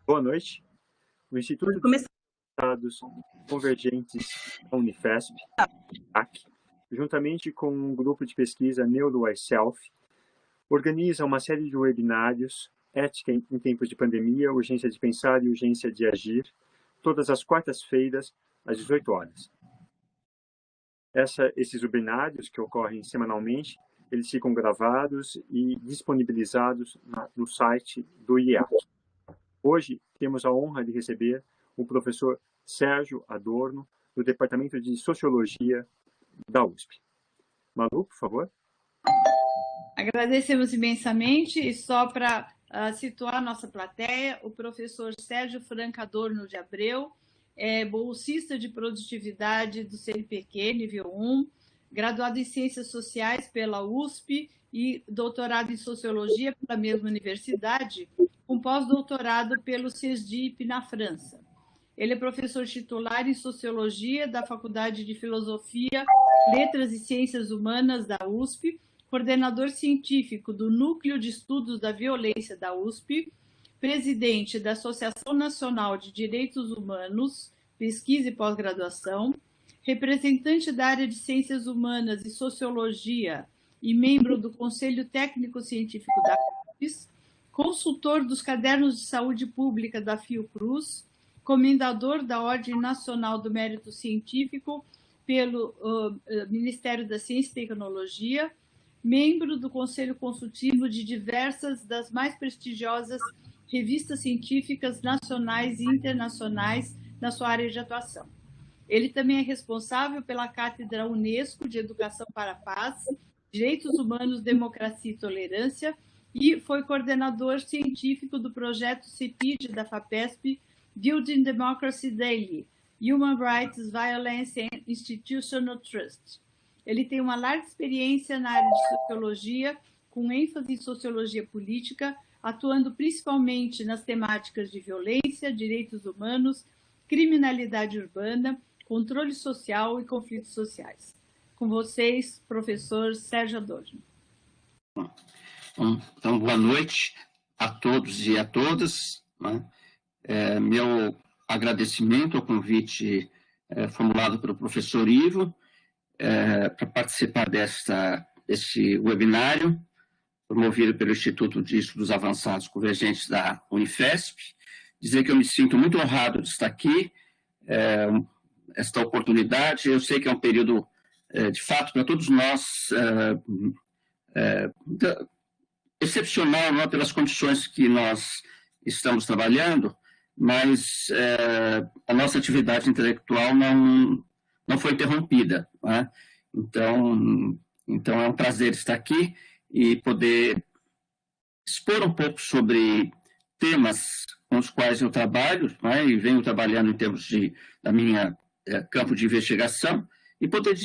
Boa noite. O Instituto de Estados Convergentes da Unifesp, AC, juntamente com um grupo de pesquisa NeuroIself, organiza uma série de webinários Ética em Tempos de Pandemia, Urgência de Pensar e Urgência de Agir, todas as quartas-feiras, às 18 horas. Esses webinários, que ocorrem semanalmente, eles ficam gravados e disponibilizados no site do IEAC. Hoje, temos a honra de receber o professor Sérgio Adorno, do Departamento de Sociologia da USP. Malu, por favor. Agradecemos imensamente, e só para situar a nossa plateia, o professor Sérgio Franca Adorno de Abreu é bolsista de produtividade do CNPq, nível 1, graduado em Ciências Sociais pela USP e doutorado em Sociologia pela mesma universidade, com pós-doutorado pelo CESDIP na França. Ele é professor titular em Sociologia da Faculdade de Filosofia, Letras e Ciências Humanas da USP, coordenador científico do Núcleo de Estudos da Violência da USP, presidente da Associação Nacional de Direitos Humanos, Pesquisa e Pós-Graduação, representante da área de Ciências Humanas e Sociologia e membro do Conselho Técnico-Científico da UFES, consultor dos Cadernos de Saúde Pública da Fiocruz, comendador da Ordem Nacional do Mérito Científico pelo Ministério da Ciência e Tecnologia, membro do Conselho Consultivo de diversas das mais prestigiosas revistas científicas nacionais e internacionais na sua área de atuação. Ele também é responsável pela Cátedra Unesco de Educação para a Paz, Direitos Humanos, Democracia e Tolerância e foi coordenador científico do projeto CEPID da FAPESP, Building Democracy Daily, Human Rights, Violence and Institutional Trust. Ele tem uma larga experiência na área de sociologia, com ênfase em sociologia política, atuando principalmente nas temáticas de violência, direitos humanos, criminalidade urbana, controle social e conflitos sociais. Com vocês, professor Sérgio Adorno. Então, boa noite a todos e a todas. Meu agradecimento ao convite formulado pelo professor Ivo para participar desse webinário, promovido pelo Instituto de Estudos Avançados Convergentes da Unifesp. Dizer que eu me sinto muito honrado de estar aqui, esta oportunidade. Eu sei que é um período, de fato, para todos nós, excepcional, não, pelas condições que nós estamos trabalhando, mas a nossa atividade intelectual não foi interrompida. Né? Então, é um prazer estar aqui e poder expor um pouco sobre temas com os quais eu trabalho, né, e venho trabalhando em termos da minha campo de investigação, e poder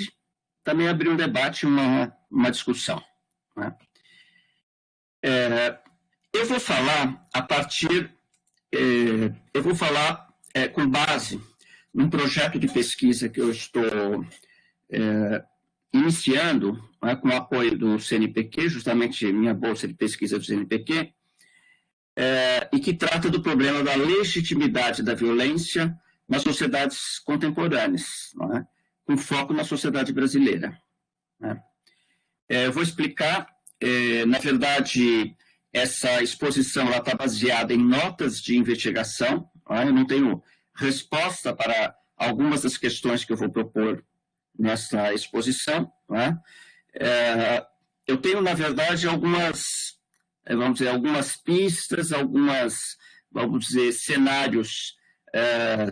também abrir um debate, uma discussão. Né. Eu vou falar com base num projeto de pesquisa que eu estou iniciando, né, com o apoio do CNPq, justamente minha bolsa de pesquisa do CNPq, e que trata do problema da legitimidade da violência nas sociedades contemporâneas, não é? Com foco na sociedade brasileira. Né? Eu vou explicar, na verdade, essa exposição está baseada em notas de investigação, não é? Eu não tenho resposta para algumas das questões que eu vou propor nessa exposição. Não é? Eu tenho, na verdade, algumas pistas, cenários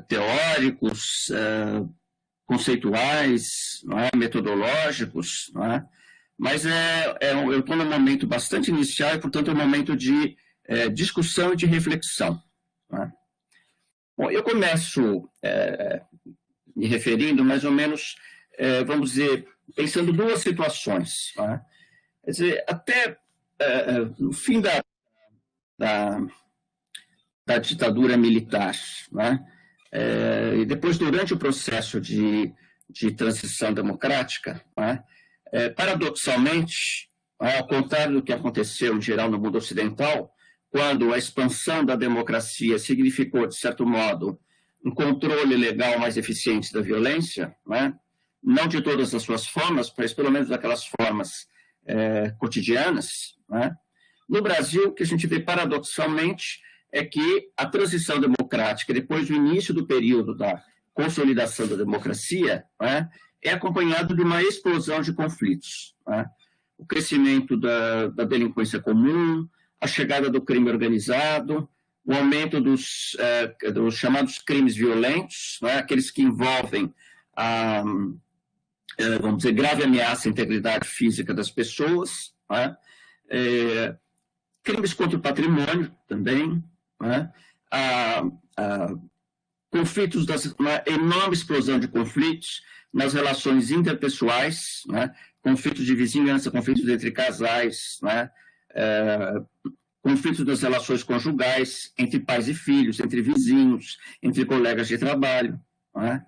teóricos, conceituais, não é? Metodológicos, não é? Mas eu estou num momento bastante inicial e, portanto, é um momento de discussão e de reflexão. Não é? Bom, eu começo me referindo mais ou menos, vamos dizer, pensando duas situações. Não é? Quer dizer, até no fim da ditadura militar, né? E depois, durante o processo de transição democrática, né? Paradoxalmente, ao contrário do que aconteceu em geral no mundo ocidental, quando a expansão da democracia significou, de certo modo, um controle legal mais eficiente da violência, né? Não de todas as suas formas, mas pelo menos daquelas formas cotidianas, né? No Brasil, o que a gente vê paradoxalmente é que a transição democrática, depois do início do período da consolidação da democracia, né, é acompanhado de uma explosão de conflitos, né? O crescimento da delinquência comum, a chegada do crime organizado, o aumento dos chamados crimes violentos, né, aqueles que envolvem vamos dizer, grave ameaça à integridade física das pessoas, né? Crimes contra o patrimônio também, né? Conflitos, uma enorme explosão de conflitos nas relações interpessoais, né? Conflitos de vizinhança, conflitos entre casais, né? Conflitos das relações conjugais, entre pais e filhos, entre vizinhos, entre colegas de trabalho, né?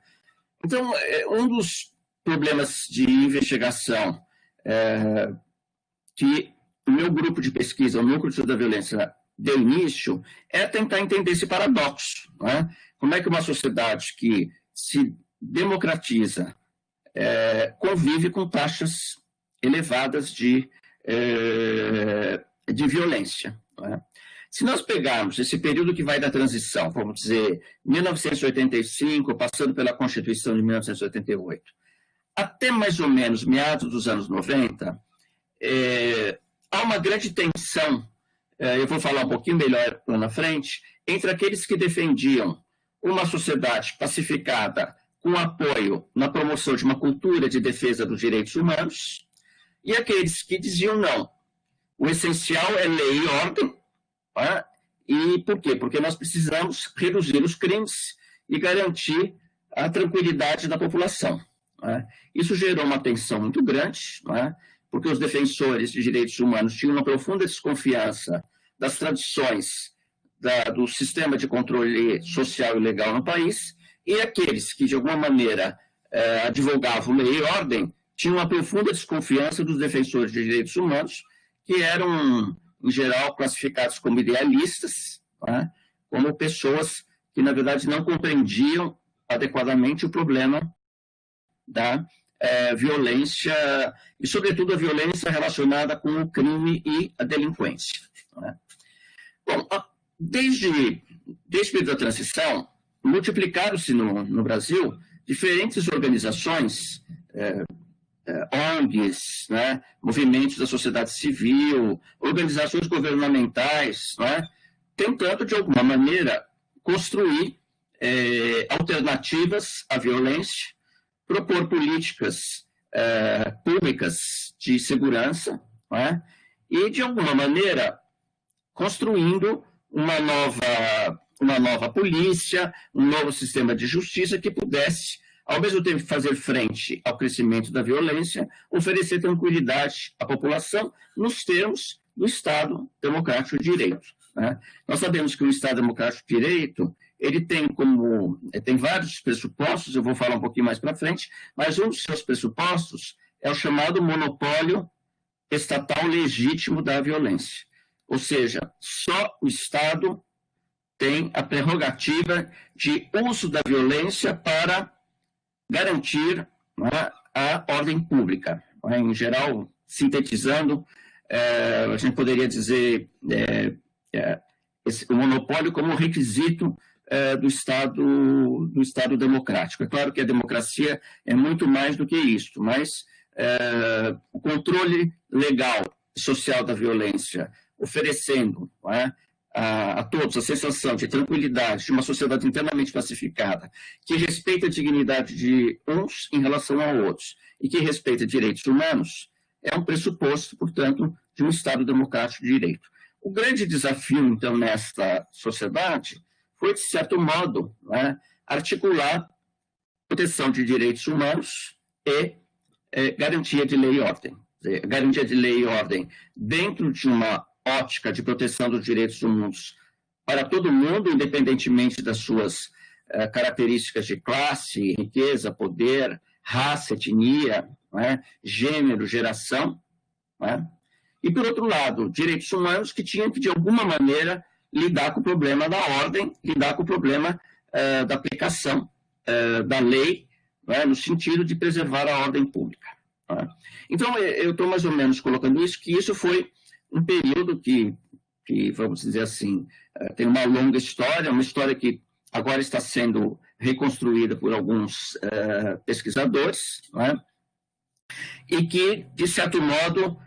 Então, um dos problemas de investigação que o meu grupo de pesquisa, o Núcleo de Estudo da Violência, deu início, é tentar entender esse paradoxo, né? Como é que uma sociedade que se democratiza convive com taxas elevadas de violência, né? Se nós pegarmos esse período que vai da transição, vamos dizer, 1985, passando pela Constituição de 1988, até mais ou menos meados dos anos 90, há uma grande tensão, eu vou falar um pouquinho melhor lá na frente, entre aqueles que defendiam uma sociedade pacificada com apoio na promoção de uma cultura de defesa dos direitos humanos e aqueles que diziam não, o essencial é lei e ordem, tá? E por quê? Porque nós precisamos reduzir os crimes e garantir a tranquilidade da população. Isso gerou uma tensão muito grande, porque os defensores de direitos humanos tinham uma profunda desconfiança das tradições do sistema de controle social e legal no país, e aqueles que, de alguma maneira, advogavam lei e ordem, tinham uma profunda desconfiança dos defensores de direitos humanos, que eram, em geral, classificados como idealistas, como pessoas que, na verdade, não compreendiam adequadamente o problema da violência, e, sobretudo, a violência relacionada com o crime e a delinquência. Bom, desde o período da transição, multiplicaram-se no Brasil diferentes organizações, ONGs, movimentos da sociedade civil, organizações governamentais, tentando, de alguma maneira, construir alternativas à violência, propor políticas públicas de segurança, e, de alguma maneira, construindo uma nova polícia, um novo sistema de justiça que pudesse, ao mesmo tempo, fazer frente ao crescimento da violência, oferecer tranquilidade à população nos termos do Estado Democrático de Direito. Nós sabemos que o Estado Democrático de Direito ele tem vários pressupostos, eu vou falar um pouquinho mais para frente, mas um dos seus pressupostos é o chamado monopólio estatal legítimo da violência. Ou seja, só o Estado tem a prerrogativa de uso da violência para garantir a ordem pública. Em geral, sintetizando, a gente poderia dizer o monopólio como requisito do Estado democrático. É claro que a democracia é muito mais do que isso, mas o controle legal e social da violência, oferecendo a todos a sensação de tranquilidade, de uma sociedade internamente pacificada, que respeita a dignidade de uns em relação a outros e que respeita direitos humanos, é um pressuposto, portanto, de um Estado democrático de direito. O grande desafio, então, nesta sociedade foi, de certo modo, articular proteção de direitos humanos e garantia de lei e ordem. Garantia de lei e ordem dentro de uma ótica de proteção dos direitos humanos para todo mundo, independentemente das suas características de classe, riqueza, poder, raça, etnia, gênero, geração, e, por outro lado, direitos humanos que tinham que, de alguma maneira, lidar com o problema da ordem, lidar com o problema da aplicação da lei, né, no sentido de preservar a ordem pública. Né? Então, eu estou mais ou menos colocando isso, que isso foi um período que vamos dizer assim, tem uma longa história, uma história que agora está sendo reconstruída por alguns pesquisadores, né? E que, de certo modo,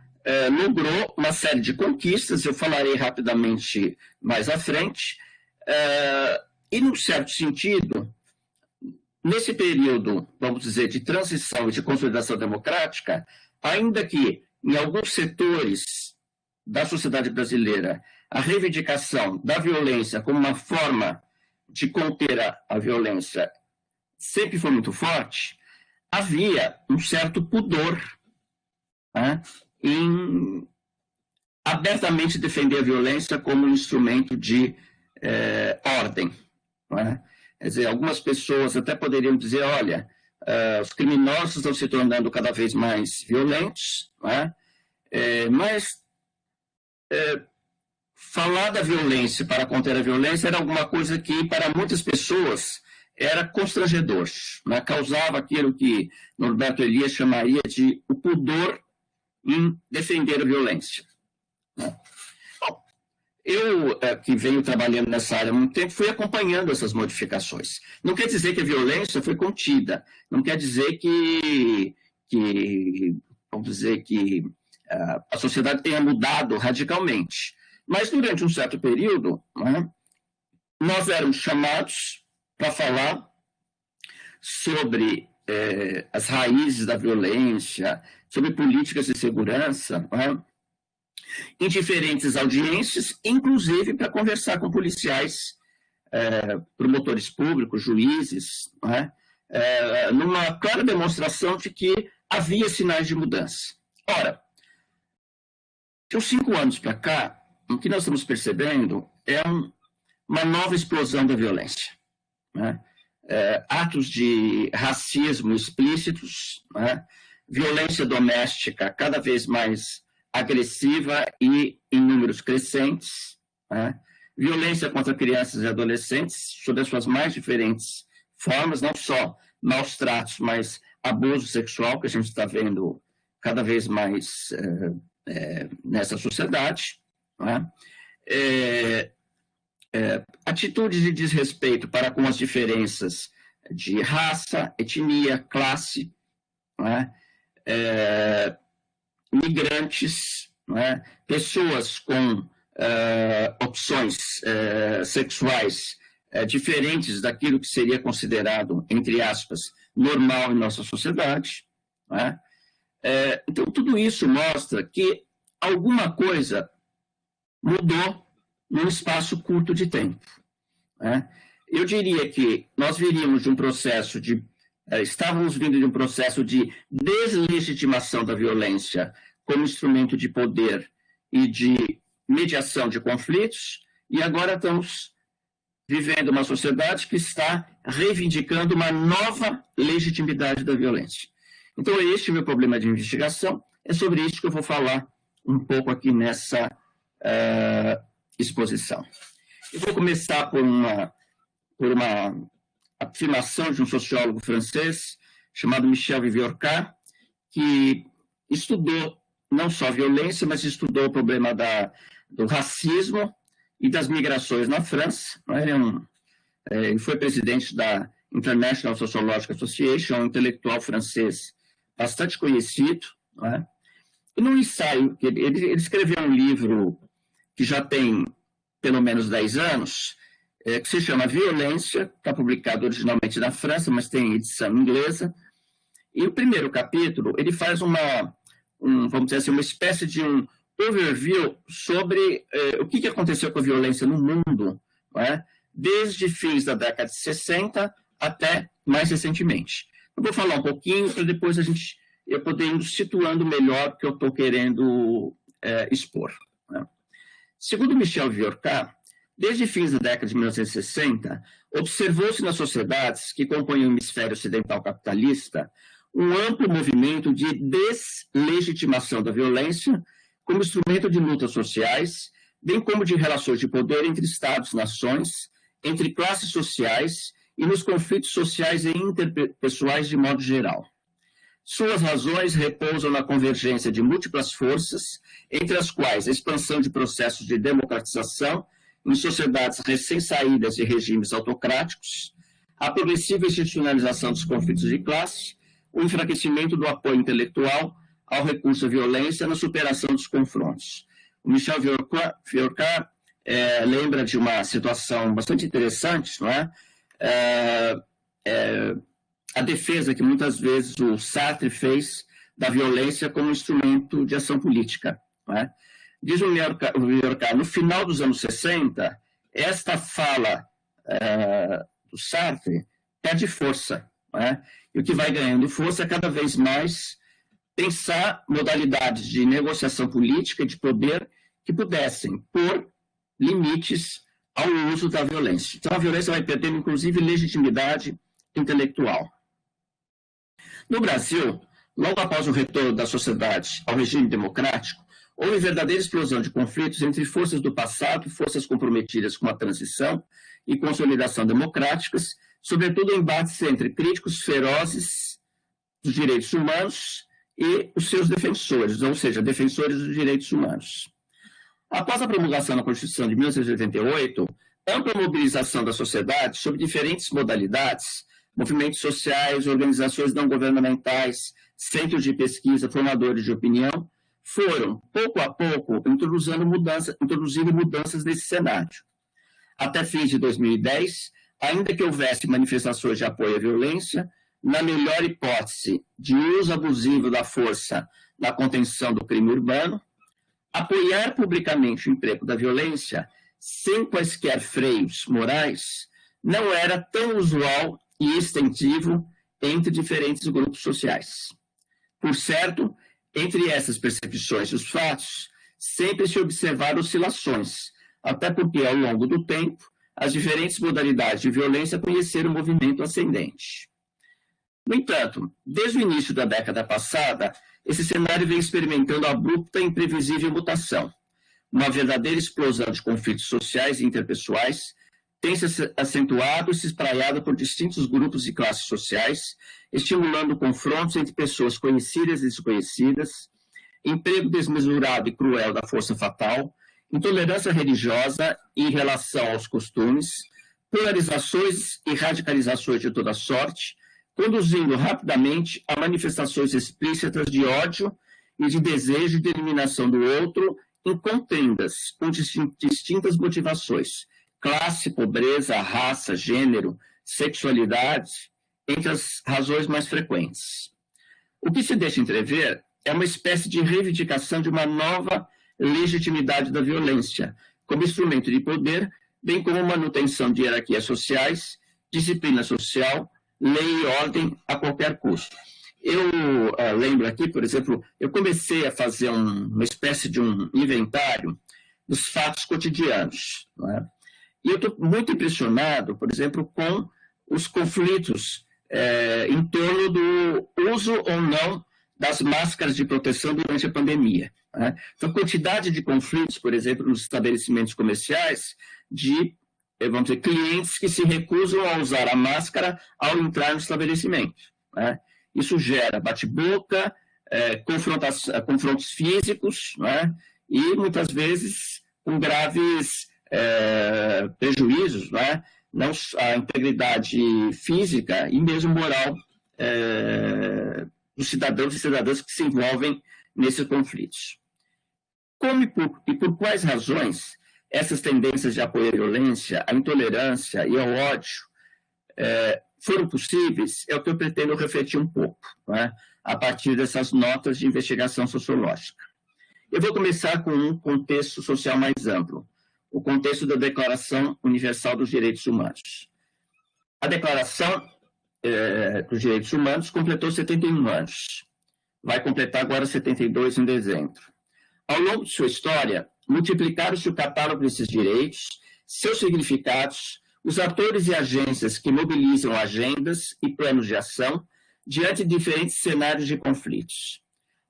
logrou uma série de conquistas, eu falarei rapidamente mais à frente, e, num certo sentido, nesse período, vamos dizer, de transição e de consolidação democrática, ainda que em alguns setores da sociedade brasileira a reivindicação da violência como uma forma de conter a violência sempre foi muito forte, havia um certo pudor, né, em abertamente defender a violência como um instrumento de ordem. Né? Quer dizer, algumas pessoas até poderiam dizer, olha, os criminosos estão se tornando cada vez mais violentos, né? Mas falar da violência para conter a violência era alguma coisa que, para muitas pessoas, era constrangedor, né? Causava aquilo que Norberto Elias chamaria de o pudor em defender a violência. Né? Bom, eu, que venho trabalhando nessa área há muito tempo, fui acompanhando essas modificações. Não quer dizer que a violência foi contida, não quer dizer que vamos dizer que a sociedade tenha mudado radicalmente. Mas, durante um certo período, né, nós éramos chamados para falar sobre as raízes da violência, sobre políticas de segurança, né, em diferentes audiências, inclusive para conversar com policiais, promotores públicos, juízes, né, numa clara demonstração de que havia sinais de mudança. Ora, de uns 5 anos para cá, o que nós estamos percebendo é uma nova explosão da violência. Né? Atos de racismo explícitos, né? Violência doméstica cada vez mais agressiva e em números crescentes, né? Violência contra crianças e adolescentes, sob as suas mais diferentes formas, não só maus tratos, mas abuso sexual, que a gente está vendo cada vez mais nessa sociedade. Né? Atitudes de desrespeito para com as diferenças de raça, etnia, classe, né? Migrantes, né? Pessoas com opções sexuais diferentes daquilo que seria considerado, entre aspas, normal em nossa sociedade. Né? Então, tudo isso mostra que alguma coisa mudou num espaço curto de tempo. Né? Eu diria que nós viríamos de um processo estávamos vindo de um processo de deslegitimação da violência como instrumento de poder e de mediação de conflitos, e agora estamos vivendo uma sociedade que está reivindicando uma nova legitimidade da violência. Então, este é o meu problema de investigação, é sobre isso que eu vou falar um pouco aqui nessa exposição. Eu vou começar por uma afirmação de um sociólogo francês chamado Michel Viviorca, que estudou não só a violência, mas estudou o problema do racismo e das migrações na França. Ele foi presidente da International Sociological Association, um intelectual francês bastante conhecido. Né? E num ensaio, ele escreveu um livro que já tem pelo menos 10 anos, que se chama Violência, está publicado originalmente na França, mas tem edição inglesa. E o primeiro capítulo, ele faz vamos dizer assim, uma espécie de um overview sobre o que aconteceu com a violência no mundo, não é? Desde fins da década de 60 até mais recentemente. Eu vou falar um pouquinho para depois eu poder ir situando melhor o que eu estou querendo expor. Né? Segundo Michel Viviorca, desde fins da década de 1960, observou-se nas sociedades que compõem o hemisfério ocidental capitalista um amplo movimento de deslegitimação da violência como instrumento de lutas sociais, bem como de relações de poder entre Estados, nações, entre classes sociais e nos conflitos sociais e interpessoais de modo geral. Suas razões repousam na convergência de múltiplas forças, entre as quais a expansão de processos de democratização em sociedades recém-saídas de regimes autocráticos, a progressiva institucionalização dos conflitos de classe, o enfraquecimento do apoio intelectual ao recurso à violência na superação dos confrontos. O Michel Viorca lembra de uma situação bastante interessante, não é? A defesa que muitas vezes o Sartre fez da violência como instrumento de ação política. Não é? Diz o Viorca, no final dos anos 60, esta fala do Sartre perde força. Não é? E o que vai ganhando força é cada vez mais pensar modalidades de negociação política e de poder que pudessem pôr limites ao uso da violência. Então, a violência vai perdendo, inclusive, legitimidade intelectual. No Brasil, logo após o retorno da sociedade ao regime democrático, houve verdadeira explosão de conflitos entre forças do passado e forças comprometidas com a transição e consolidação democráticas, sobretudo embates entre críticos ferozes dos direitos humanos e os seus defensores, ou seja, defensores dos direitos humanos. Após a promulgação da Constituição de 1988, ampla mobilização da sociedade sobre diferentes modalidades, movimentos sociais, organizações não governamentais, centros de pesquisa, formadores de opinião, foram, pouco a pouco, introduzindo mudanças nesse cenário. Até fins de 2010, ainda que houvesse manifestações de apoio à violência, na melhor hipótese de uso abusivo da força na contenção do crime urbano, apoiar publicamente o emprego da violência, sem quaisquer freios morais, não era tão usual e extensivo entre diferentes grupos sociais. Por certo, entre essas percepções e os fatos, sempre se observaram oscilações, até porque, ao longo do tempo, as diferentes modalidades de violência conheceram um movimento ascendente. No entanto, desde o início da década passada, esse cenário vem experimentando abrupta e imprevisível mutação. Uma verdadeira explosão de conflitos sociais e interpessoais tem se acentuado e se espraiado por distintos grupos e classes sociais, estimulando confrontos entre pessoas conhecidas e desconhecidas, emprego desmesurado e cruel da força fatal, intolerância religiosa em relação aos costumes, polarizações e radicalizações de toda sorte, conduzindo rapidamente a manifestações explícitas de ódio e de desejo de eliminação do outro em contendas com distintas motivações, classe, pobreza, raça, gênero, sexualidade, entre as razões mais frequentes. O que se deixa entrever é uma espécie de reivindicação de uma nova legitimidade da violência, como instrumento de poder, bem como manutenção de hierarquias sociais, disciplina social, lei e ordem a qualquer custo. Eu lembro aqui, por exemplo, eu comecei a fazer uma espécie de um inventário dos fatos cotidianos, não é? E eu estou muito impressionado, por exemplo, com os conflitos em torno do uso ou não das máscaras de proteção durante a pandemia. Né? Então, a quantidade de conflitos, por exemplo, nos estabelecimentos comerciais, de, vamos dizer, clientes que se recusam a usar a máscara ao entrar no estabelecimento. Né? Isso gera bate-boca, confrontos físicos, né? E muitas vezes com graves prejuízos, né? Não à integridade física e mesmo moral dos cidadãos e cidadãs que se envolvem nesses conflitos. Como e por quais razões essas tendências de apoio à violência, à intolerância e ao ódio foram possíveis, é o que eu pretendo refletir um pouco, né, a partir dessas notas de investigação sociológica. Eu vou começar com um contexto social mais amplo, o contexto da Declaração Universal dos Direitos Humanos. A Declaração dos Direitos Humanos completou 71 anos. Vai completar agora 72 em dezembro. Ao longo de sua história, multiplicaram-se o catálogo desses direitos, seus significados, os atores e agências que mobilizam agendas e planos de ação diante de diferentes cenários de conflitos.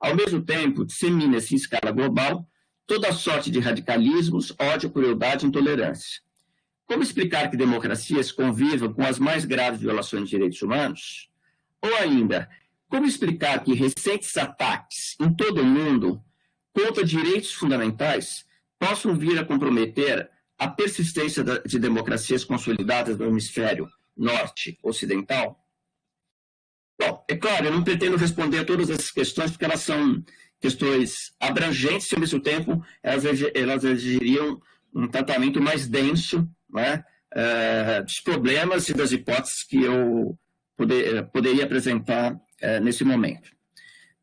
ao mesmo tempo, dissemina-se em escala global toda sorte de radicalismos, ódio, crueldade e intolerância. Como explicar que democracias convivam com as mais graves violações de direitos humanos? Ou ainda, como explicar que recentes ataques em todo o mundo contra direitos fundamentais possam vir a comprometer a persistência de democracias consolidadas no hemisfério norte ocidental? Bom, é claro, eu não pretendo responder a todas essas questões, porque elas são questões abrangentes e, ao mesmo tempo, elas exigiriam um tratamento mais denso, né, dos problemas e das hipóteses que eu poderia apresentar nesse momento.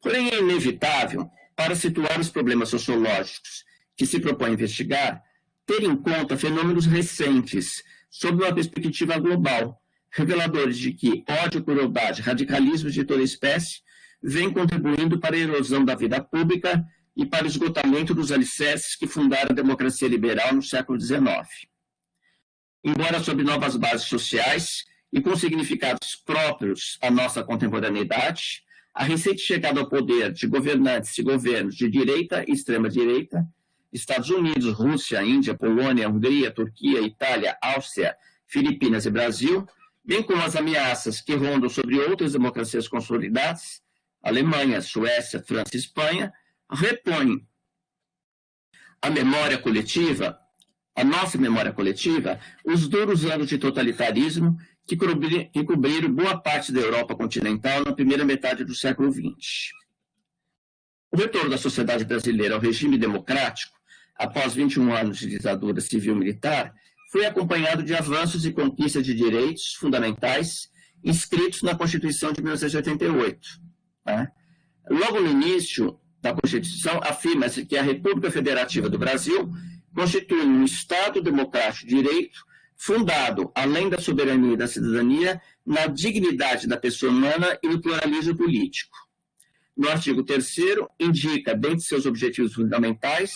Porém, é inevitável, para situar os problemas sociológicos que se propõe a investigar, ter em conta fenômenos recentes, sob uma perspectiva global, reveladores de que ódio, crueldade, radicalismos de toda espécie vêm contribuindo para a erosão da vida pública e para o esgotamento dos alicerces que fundaram a democracia liberal no século XIX. Embora sob novas bases sociais e com significados próprios à nossa contemporaneidade, a recente chegada ao poder de governantes e governos de direita e extrema-direita, Estados Unidos, Rússia, Índia, Polônia, Hungria, Turquia, Itália, Áustria, Filipinas e Brasil, bem como as ameaças que rondam sobre outras democracias consolidadas, Alemanha, Suécia, França e Espanha, repõem a memória coletiva, a nossa memória coletiva, os duros anos de totalitarismo que cobriram boa parte da Europa continental na primeira metade do século XX. O retorno da sociedade brasileira ao regime democrático, após 21 anos de ditadura civil-militar, foi acompanhado de avanços e conquistas de direitos fundamentais inscritos na Constituição de 1988. Né? Logo no início da Constituição, afirma-se que a República Federativa do Brasil constitui um Estado democrático de direito fundado, além da soberania e da cidadania, na dignidade da pessoa humana e no pluralismo político. No artigo 3º, indica, dentre seus objetivos fundamentais,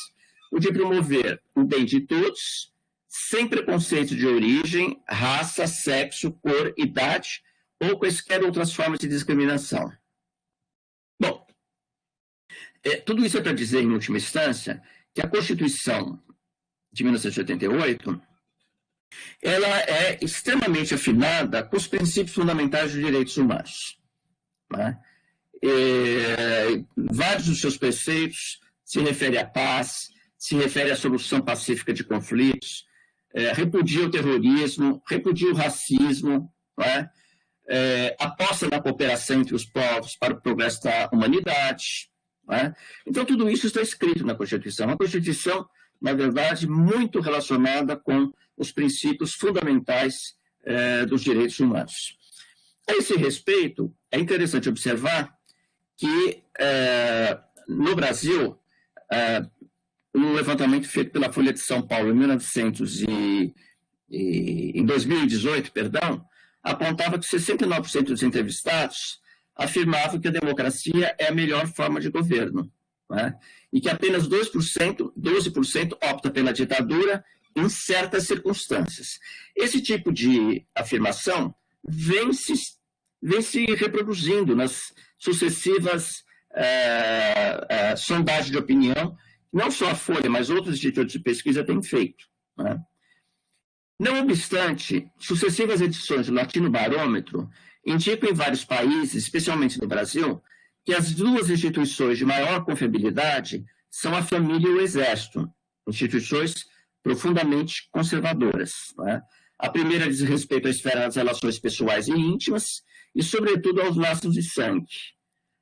o de promover o bem de todos, sem preconceito de origem, raça, sexo, cor, idade ou quaisquer outras formas de discriminação. Bom, tudo isso é para dizer, em última instância, que a Constituição de 1988 ela é extremamente afinada com os princípios fundamentais dos direitos humanos. Né? Vários dos seus preceitos se referem à paz, se refere à solução pacífica de conflitos, repudia o terrorismo, repudia o racismo, né? Aposta na cooperação entre os povos para o progresso da humanidade. Né? Então, tudo isso está escrito na Constituição. Uma Constituição, na verdade, muito relacionada com os princípios fundamentais dos direitos humanos. A esse respeito, é interessante observar que, no Brasil, um levantamento feito pela Folha de São Paulo em 2018, apontava que 69% dos entrevistados afirmavam que a democracia é a melhor forma de governo, né? E que apenas 12% opta pela ditadura em certas circunstâncias. Esse tipo de afirmação vem se reproduzindo nas sucessivas sondagens de opinião, não só a Folha, mas outros institutos de pesquisa têm feito. Né? Não obstante, sucessivas edições do Latino Barômetro indicam em vários países, especialmente no Brasil, que as duas instituições de maior confiabilidade são a família e o exército, instituições profundamente conservadoras. Né? A primeira diz respeito à esfera das relações pessoais e íntimas e, sobretudo, aos laços de sangue.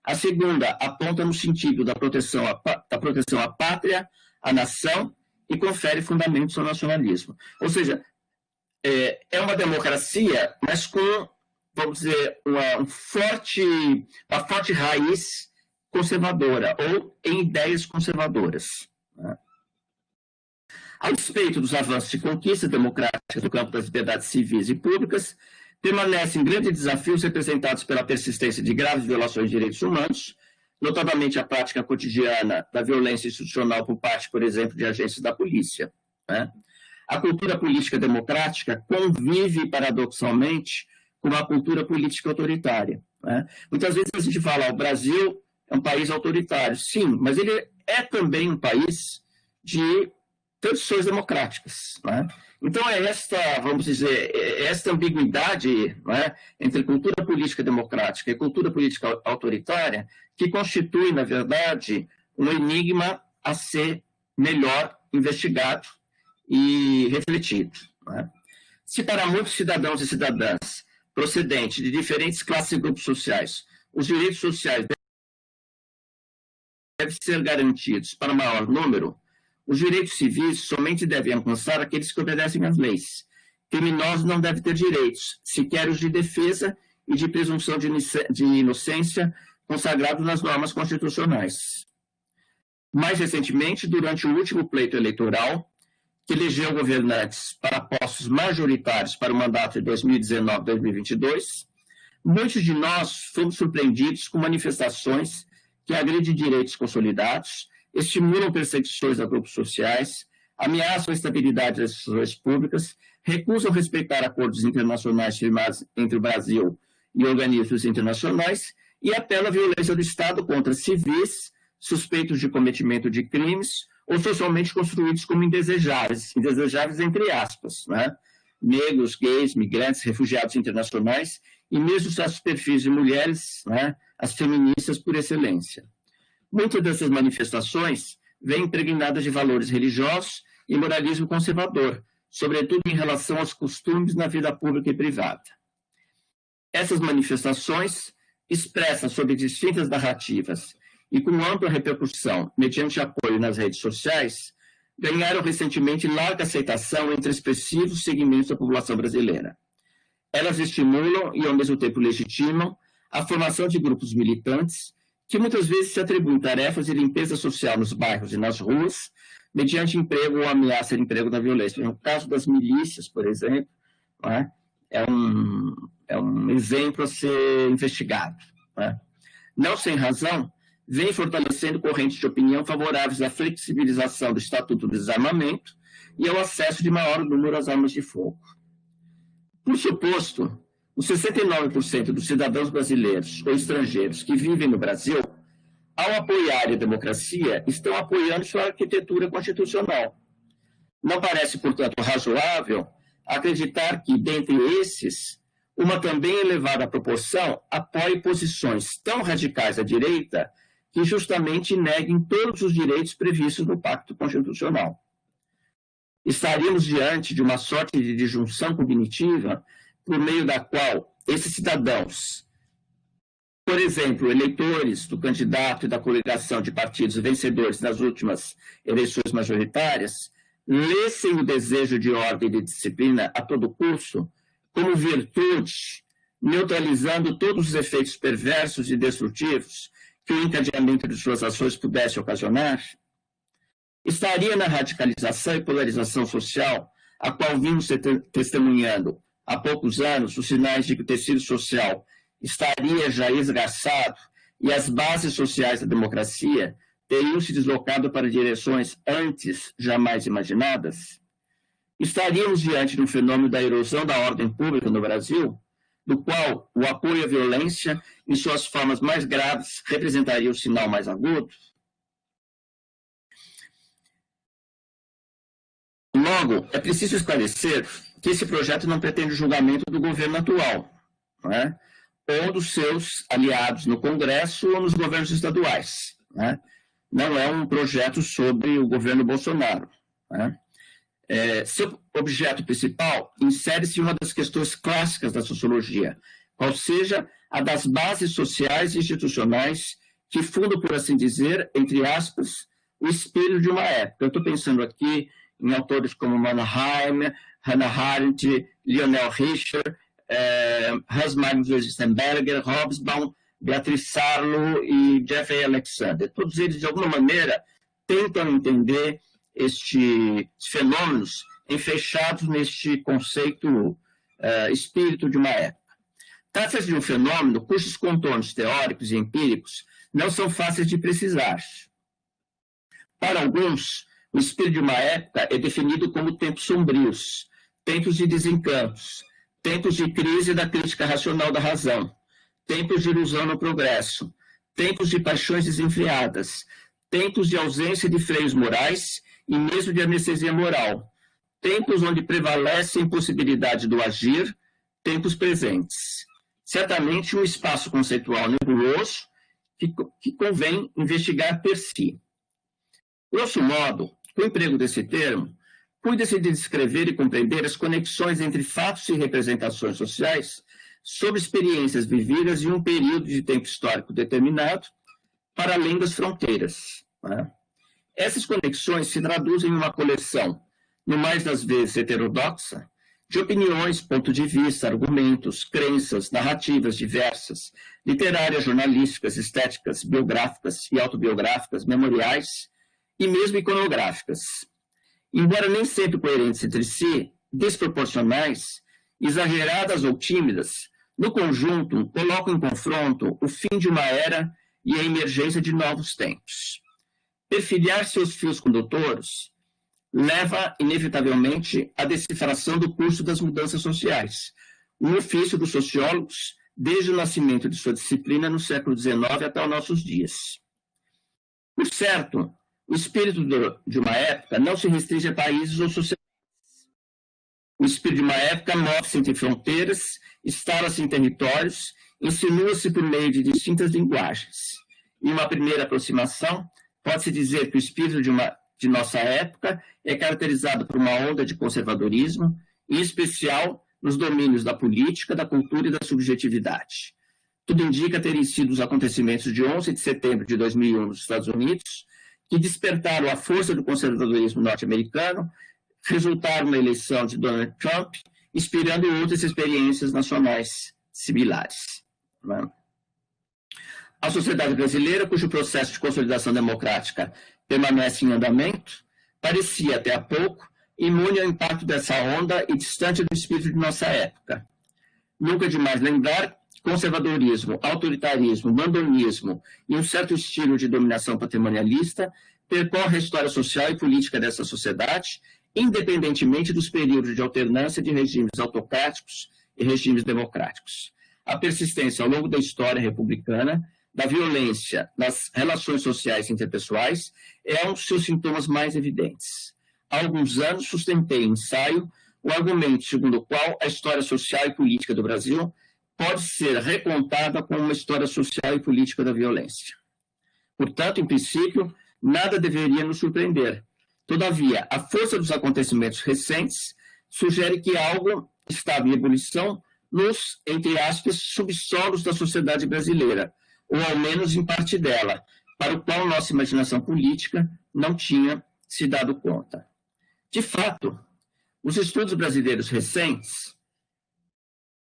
A segunda aponta no sentido da proteção à pátria, à nação e confere fundamentos ao nacionalismo. Ou seja, é uma democracia, mas com, vamos dizer, uma forte raiz conservadora ou em ideias conservadoras. Né? A respeito dos avanços e conquistas democráticas no campo das liberdades civis e públicas, permanecem grandes desafios representados pela persistência de graves violações de direitos humanos, notadamente a prática cotidiana da violência institucional por parte, por exemplo, de agentes da polícia. Né? A cultura política democrática convive, paradoxalmente, com uma cultura política autoritária. Né? Muitas vezes a gente fala, o Brasil é um país autoritário. Sim, mas ele é também um país de tradições democráticas. Né? Então, é esta, vamos dizer, esta ambiguidade, né, entre cultura política democrática e cultura política autoritária que constitui, na verdade, um enigma a ser melhor investigado e refletido. Né? Se para muitos cidadãos e cidadãs procedentes de diferentes classes e grupos sociais, os direitos sociais devem ser garantidos para o maior número, os direitos civis somente devem alcançar aqueles que obedecem às leis. Criminosos não devem ter direitos, sequer os de defesa e de presunção de inocência consagrados nas normas constitucionais. Mais recentemente, durante o último pleito eleitoral, que elegeu governantes para postos majoritários para o mandato de 2019-2022, muitos de nós fomos surpreendidos com manifestações que agredem direitos consolidados, estimulam perseguições a grupos sociais, ameaçam a estabilidade das instituições públicas, recusam respeitar acordos internacionais firmados entre o Brasil e organismos internacionais e apelam à violência do Estado contra civis suspeitos de cometimento de crimes ou socialmente construídos como indesejáveis entre aspas, né? Negros, gays, migrantes, refugiados internacionais e mesmo os perfis de mulheres, né? As feministas por excelência. Muitas dessas manifestações vêm impregnadas de valores religiosos e moralismo conservador, sobretudo em relação aos costumes na vida pública e privada. Essas manifestações, expressas sob distintas narrativas e com ampla repercussão, mediante apoio nas redes sociais, ganharam recentemente larga aceitação entre expressivos segmentos da população brasileira. Elas estimulam e, ao mesmo tempo, legitimam a formação de grupos militantes que muitas vezes se atribuem tarefas de limpeza social nos bairros e nas ruas, mediante emprego ou ameaça de emprego da violência. No caso das milícias, por exemplo, né, é um exemplo a ser investigado. Né? Não sem razão, vem fortalecendo correntes de opinião favoráveis à flexibilização do Estatuto do Desarmamento e ao acesso de maior número às armas de fogo. Por suposto, os 69% dos cidadãos brasileiros ou estrangeiros que vivem no Brasil, ao apoiar a democracia, estão apoiando sua arquitetura constitucional. Não parece, portanto, razoável acreditar que, dentre esses, uma também elevada proporção apoie posições tão radicais à direita que justamente neguem todos os direitos previstos no Pacto Constitucional. Estaríamos diante de uma sorte de disjunção cognitiva por meio da qual esses cidadãos, por exemplo, eleitores do candidato e da coligação de partidos vencedores nas últimas eleições majoritárias, lessem o desejo de ordem e de disciplina a todo custo como virtude, neutralizando todos os efeitos perversos e destrutivos que o encadeamento de suas ações pudesse ocasionar? Estaria na radicalização e polarização social, a qual vimos testemunhando há poucos anos, os sinais de que o tecido social estaria já esgarçado e as bases sociais da democracia teriam se deslocado para direções antes jamais imaginadas? Estaríamos diante de um fenômeno da erosão da ordem pública no Brasil, do qual o apoio à violência, em suas formas mais graves, representaria o sinal mais agudo? Logo, é preciso esclarecer que esse projeto não pretende o julgamento do governo atual, né? Ou dos seus aliados no Congresso ou nos governos estaduais. Né? Não é um projeto sobre o governo Bolsonaro. Né? Seu objeto principal insere-se em uma das questões clássicas da sociologia, qual seja a das bases sociais e institucionais que fundam, por assim dizer, entre aspas, o espírito de uma época. Eu estou pensando aqui em autores como Mannheim, Hannah Arendt, Lionel Richard, Hans Magnus Stenberger, Hobsbawm, Beatriz Sarlo e Jeffrey Alexander. Todos eles, de alguma maneira, tentam entender estes fenômenos enfechados neste conceito espírito de uma época. Trata-se de um fenômeno cujos contornos teóricos e empíricos não são fáceis de precisar. Para alguns, o espírito de uma época é definido como tempos sombrios, tempos de desencantos, tempos de crise da crítica racional da razão, tempos de ilusão no progresso, tempos de paixões desenfreadas, tempos de ausência de freios morais e mesmo de anestesia moral, tempos onde prevalece a impossibilidade do agir, tempos presentes. Certamente um espaço conceitual nebuloso que convém investigar per si. Grosso modo, com o emprego desse termo, cuida-se de descrever e compreender as conexões entre fatos e representações sociais sobre experiências vividas em um período de tempo histórico determinado, para além das fronteiras. Né? Essas conexões se traduzem em uma coleção, no mais das vezes heterodoxa, de opiniões, ponto de vista, argumentos, crenças, narrativas diversas, literárias, jornalísticas, estéticas, biográficas e autobiográficas, memoriais e mesmo iconográficas. Embora nem sempre coerentes entre si, desproporcionais, exageradas ou tímidas, no conjunto colocam em confronto o fim de uma era e a emergência de novos tempos. Perfilhar seus fios condutores leva, inevitavelmente, à decifração do curso das mudanças sociais, um ofício dos sociólogos desde o nascimento de sua disciplina no século XIX até os nossos dias. Por certo, o espírito de uma época não se restringe a países ou sociedades. O espírito de uma época move-se entre fronteiras, instala-se em territórios, insinua-se por meio de distintas linguagens. Em uma primeira aproximação, pode-se dizer que o espírito de nossa época é caracterizado por uma onda de conservadorismo, em especial nos domínios da política, da cultura e da subjetividade. Tudo indica terem sido os acontecimentos de 11 de setembro de 2001 nos Estados Unidos que despertaram a força do conservadorismo norte-americano, resultaram na eleição de Donald Trump, inspirando outras experiências nacionais similares. A sociedade brasileira, cujo processo de consolidação democrática permanece em andamento, parecia até há pouco imune ao impacto dessa onda e distante do espírito de nossa época. Nunca é demais lembrar, conservadorismo, autoritarismo, mandonismo e um certo estilo de dominação patrimonialista percorre a história social e política dessa sociedade, independentemente dos períodos de alternância de regimes autocráticos e regimes democráticos. A persistência ao longo da história republicana da violência nas relações sociais interpessoais é um dos seus sintomas mais evidentes. Há alguns anos sustentei em ensaio o argumento segundo o qual a história social e política do Brasil pode ser recontada como uma história social e política da violência. Portanto, em princípio, nada deveria nos surpreender. Todavia, a força dos acontecimentos recentes sugere que algo estava em ebulição nos, entre aspas, subsolos da sociedade brasileira, ou ao menos em parte dela, para o qual nossa imaginação política não tinha se dado conta. De fato, os estudos brasileiros recentes,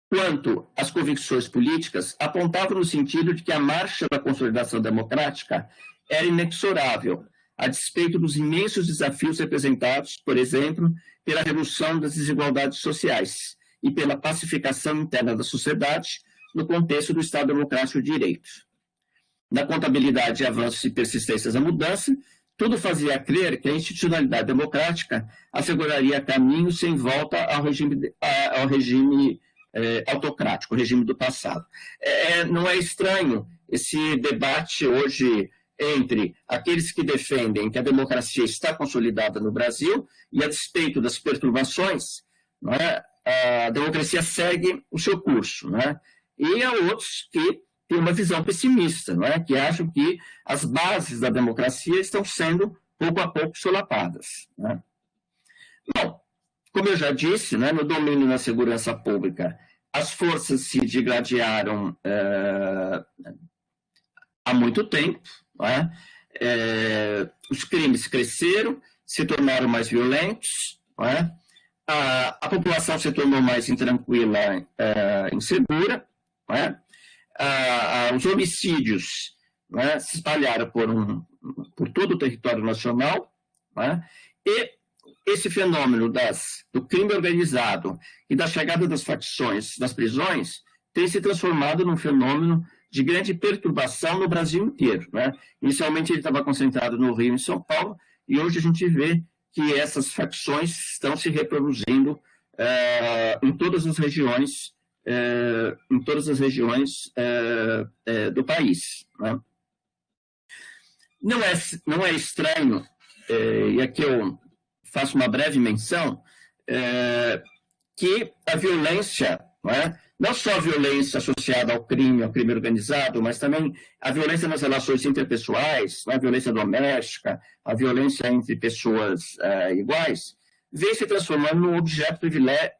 quanto às convicções políticas, apontavam no sentido de que a marcha da consolidação democrática era inexorável, a despeito dos imensos desafios representados, por exemplo, pela redução das desigualdades sociais e pela pacificação interna da sociedade no contexto do Estado Democrático de Direito. Na contabilidade de avanços e persistências da mudança, tudo fazia crer que a institucionalidade democrática asseguraria caminho sem volta ao regime autocrático, o regime do passado. Não é estranho esse debate hoje entre aqueles que defendem que a democracia está consolidada no Brasil e, a despeito das perturbações, não é, a democracia segue o seu curso, não é? E há outros que têm uma visão pessimista, não é? Que acham que as bases da democracia estão sendo, pouco a pouco, solapadas. Não é? Bom, como eu já disse, né, no domínio da segurança pública, as forças se digladiaram há muito tempo, não é? Os crimes cresceram, se tornaram mais violentos, não é? A população se tornou mais intranquila, insegura, não é? Os homicídios, não é, se espalharam por todo o território nacional, não é? E esse fenômeno do crime organizado e da chegada das facções das prisões tem se transformado num fenômeno de grande perturbação no Brasil inteiro, né? Inicialmente ele estava concentrado no Rio e em São Paulo, e hoje a gente vê que essas facções estão se reproduzindo em todas as regiões, do país, né? Não é estranho, e aqui eu faço uma breve menção, que a violência, não só a violência associada ao crime organizado, mas também a violência nas relações interpessoais, a violência doméstica, a violência entre pessoas iguais, vem se transformando num objeto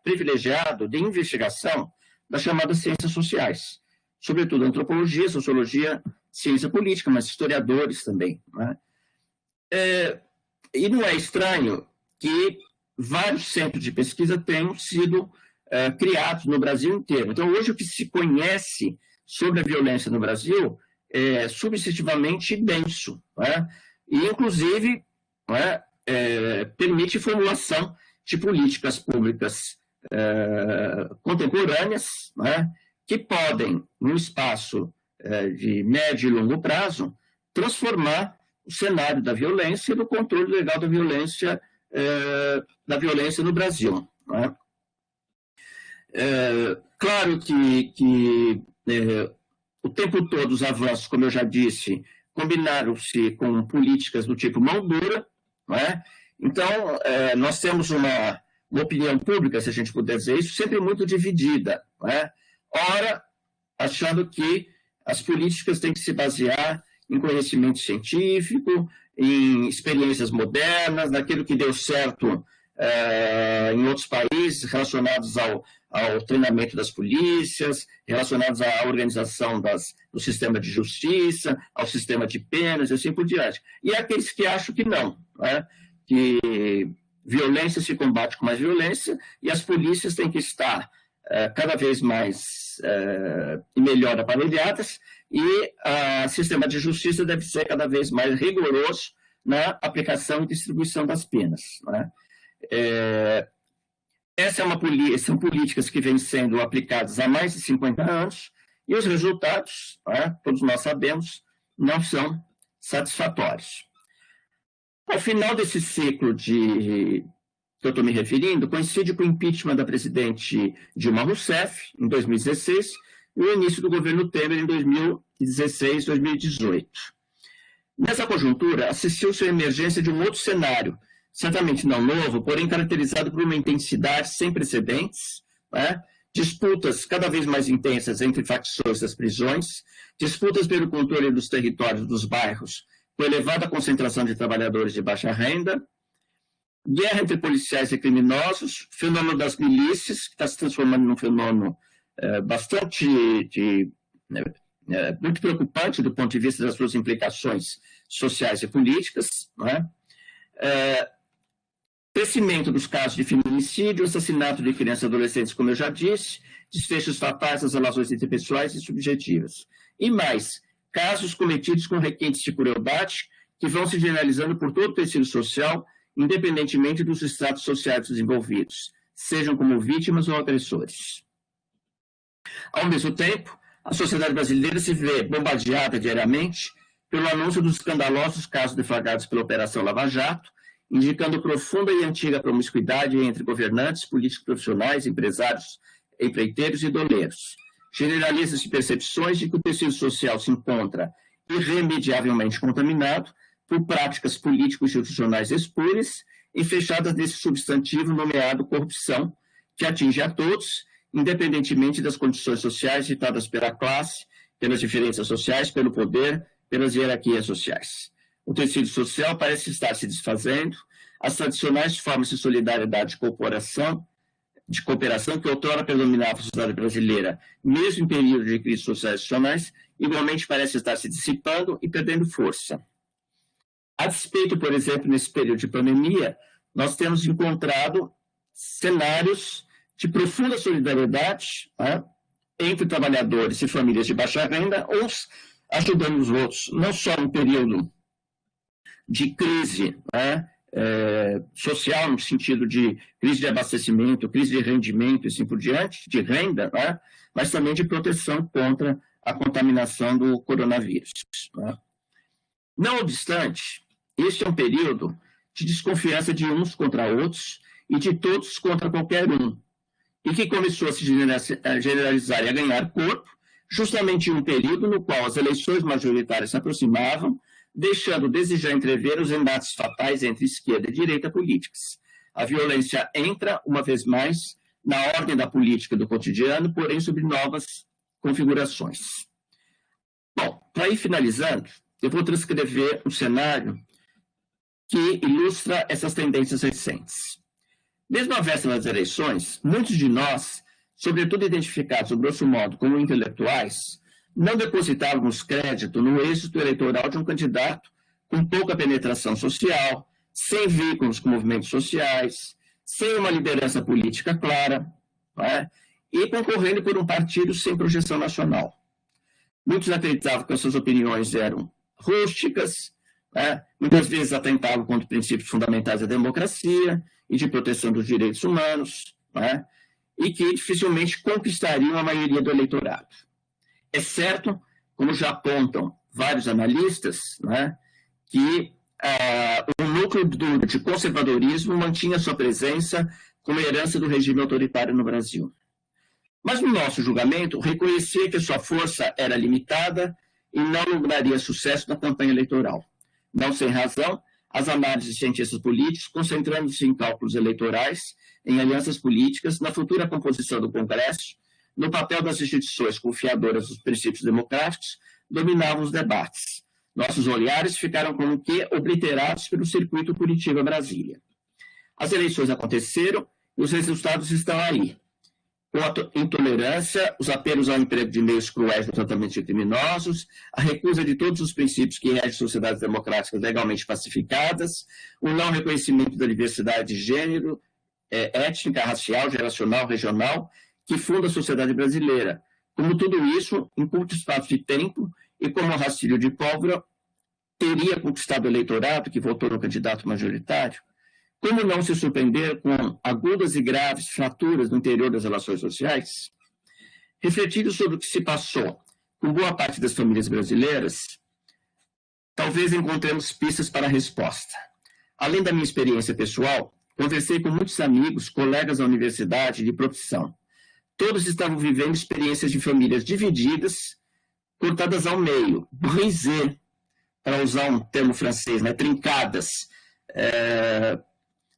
privilegiado de investigação das chamadas ciências sociais, sobretudo antropologia, sociologia, ciência política, mas historiadores também. E não é estranho que vários centros de pesquisa tenham sido criados no Brasil inteiro. Então, hoje, o que se conhece sobre a violência no Brasil é substantivamente denso, e, inclusive, permite formulação de políticas públicas contemporâneas, que podem, no espaço de médio e longo prazo, transformar o cenário da violência e do controle legal da violência no Brasil. Claro que o tempo todo os avanços, como eu já disse, combinaram-se com políticas do tipo mão dura, Então, nós temos uma opinião pública, se a gente puder dizer isso, sempre muito dividida. Ora, achando que as políticas têm que se basear em conhecimento científico, em experiências modernas, naquilo que deu certo em outros países, relacionados ao treinamento das polícias, relacionados à organização do sistema de justiça, ao sistema de penas e assim por diante. E há aqueles que acham que não, que violência se combate com mais violência e as polícias têm que estar cada vez mais e melhor aparelhadas e o sistema de justiça deve ser cada vez mais rigoroso na aplicação e distribuição das penas. São políticas que vêm sendo aplicadas há mais de 50 anos e os resultados, todos nós sabemos, não são satisfatórios. Ao final desse ciclo que eu estou me referindo, coincide com o impeachment da presidente Dilma Rousseff, em 2016, e o início do governo Temer, em 2016, 2018. Nessa conjuntura, assistiu-se à emergência de um outro cenário, certamente não novo, porém caracterizado por uma intensidade sem precedentes, disputas cada vez mais intensas entre facções das prisões, disputas pelo controle dos territórios dos bairros, com elevada concentração de trabalhadores de baixa renda, guerra entre policiais e criminosos, fenômeno das milícias, que está se transformando num fenômeno bastante muito preocupante do ponto de vista das suas implicações sociais e políticas, crescimento dos casos de feminicídio, assassinato de crianças e adolescentes, como eu já disse, desfechos fatais das relações interpessoais e subjetivas. E mais, casos cometidos com requintes de crueldade que vão se generalizando por todo o tecido social, independentemente dos estratos sociais desenvolvidos, sejam como vítimas ou agressores. Ao mesmo tempo, a sociedade brasileira se vê bombardeada diariamente pelo anúncio dos escandalosos casos deflagrados pela Operação Lava Jato, indicando profunda e antiga promiscuidade entre governantes, políticos profissionais, empresários, empreiteiros e doleiros. Generaliza-se percepções de que o tecido social se encontra irremediavelmente contaminado por práticas político-institucionais espúrias e fechadas nesse substantivo nomeado corrupção, que atinge a todos, independentemente das condições sociais ditadas pela classe, pelas diferenças sociais, pelo poder, pelas hierarquias sociais. O tecido social parece estar se desfazendo, as tradicionais formas de solidariedade de cooperação que outrora predominavam a sociedade brasileira, mesmo em período de crises sociais institucionais, igualmente parece estar se dissipando e perdendo força. A despeito, por exemplo, nesse período de pandemia, nós temos encontrado cenários de profunda solidariedade entre trabalhadores e famílias de baixa renda, uns ajudando os outros, não só no período de crise social, no sentido de crise de abastecimento, crise de rendimento e assim por diante, de renda, mas também de proteção contra a contaminação do coronavírus. Não obstante, este é um período de desconfiança de uns contra outros e de todos contra qualquer um, e que começou a se generalizar e a ganhar corpo justamente em um período no qual as eleições majoritárias se aproximavam, deixando desejar entrever os embates fatais entre esquerda e direita políticas. A violência entra, uma vez mais, na ordem da política do cotidiano, porém sob novas configurações. Bom, para ir finalizando, eu vou transcrever um cenário que ilustra essas tendências recentes. Desde a véspera das eleições, muitos de nós, sobretudo identificados, grosso modo, como intelectuais, não depositávamos crédito no êxito eleitoral de um candidato com pouca penetração social, sem vínculos com movimentos sociais, sem uma liderança política clara, e concorrendo por um partido sem projeção nacional. Muitos acreditavam que as suas opiniões eram rústicas, muitas vezes atentavam contra princípios fundamentais da democracia e de proteção dos direitos humanos, e que dificilmente conquistariam a maioria do eleitorado. É certo, como já apontam vários analistas, que o núcleo duro de conservadorismo mantinha sua presença como herança do regime autoritário no Brasil. Mas, no nosso julgamento, reconhecia que sua força era limitada e não lograria sucesso na campanha eleitoral. Não sem razão, as análises de cientistas políticos, concentrando-se em cálculos eleitorais, em alianças políticas, na futura composição do Congresso, no papel das instituições confiadoras dos princípios democráticos, dominavam os debates. Nossos olhares ficaram como que obliterados pelo circuito Curitiba-Brasília. As eleições aconteceram e os resultados estão aí. Com a intolerância, os apelos ao emprego de meios cruéis no tratamento de criminosos, a recusa de todos os princípios que regem sociedades democráticas legalmente pacificadas, o não reconhecimento da diversidade de gênero, étnica, racial, geracional, regional, que funda a sociedade brasileira. Como tudo isso, em curto espaço de tempo, e como um rastilho de pólvora, teria conquistado o eleitorado que votou no candidato majoritário? Como não se surpreender com agudas e graves fraturas no interior das relações sociais? Refletindo sobre o que se passou com boa parte das famílias brasileiras, talvez encontremos pistas para a resposta. Além da minha experiência pessoal, conversei com muitos amigos, colegas da universidade de profissão. Todos estavam vivendo experiências de famílias divididas, cortadas ao meio, brisées, para usar um termo francês, trincadas.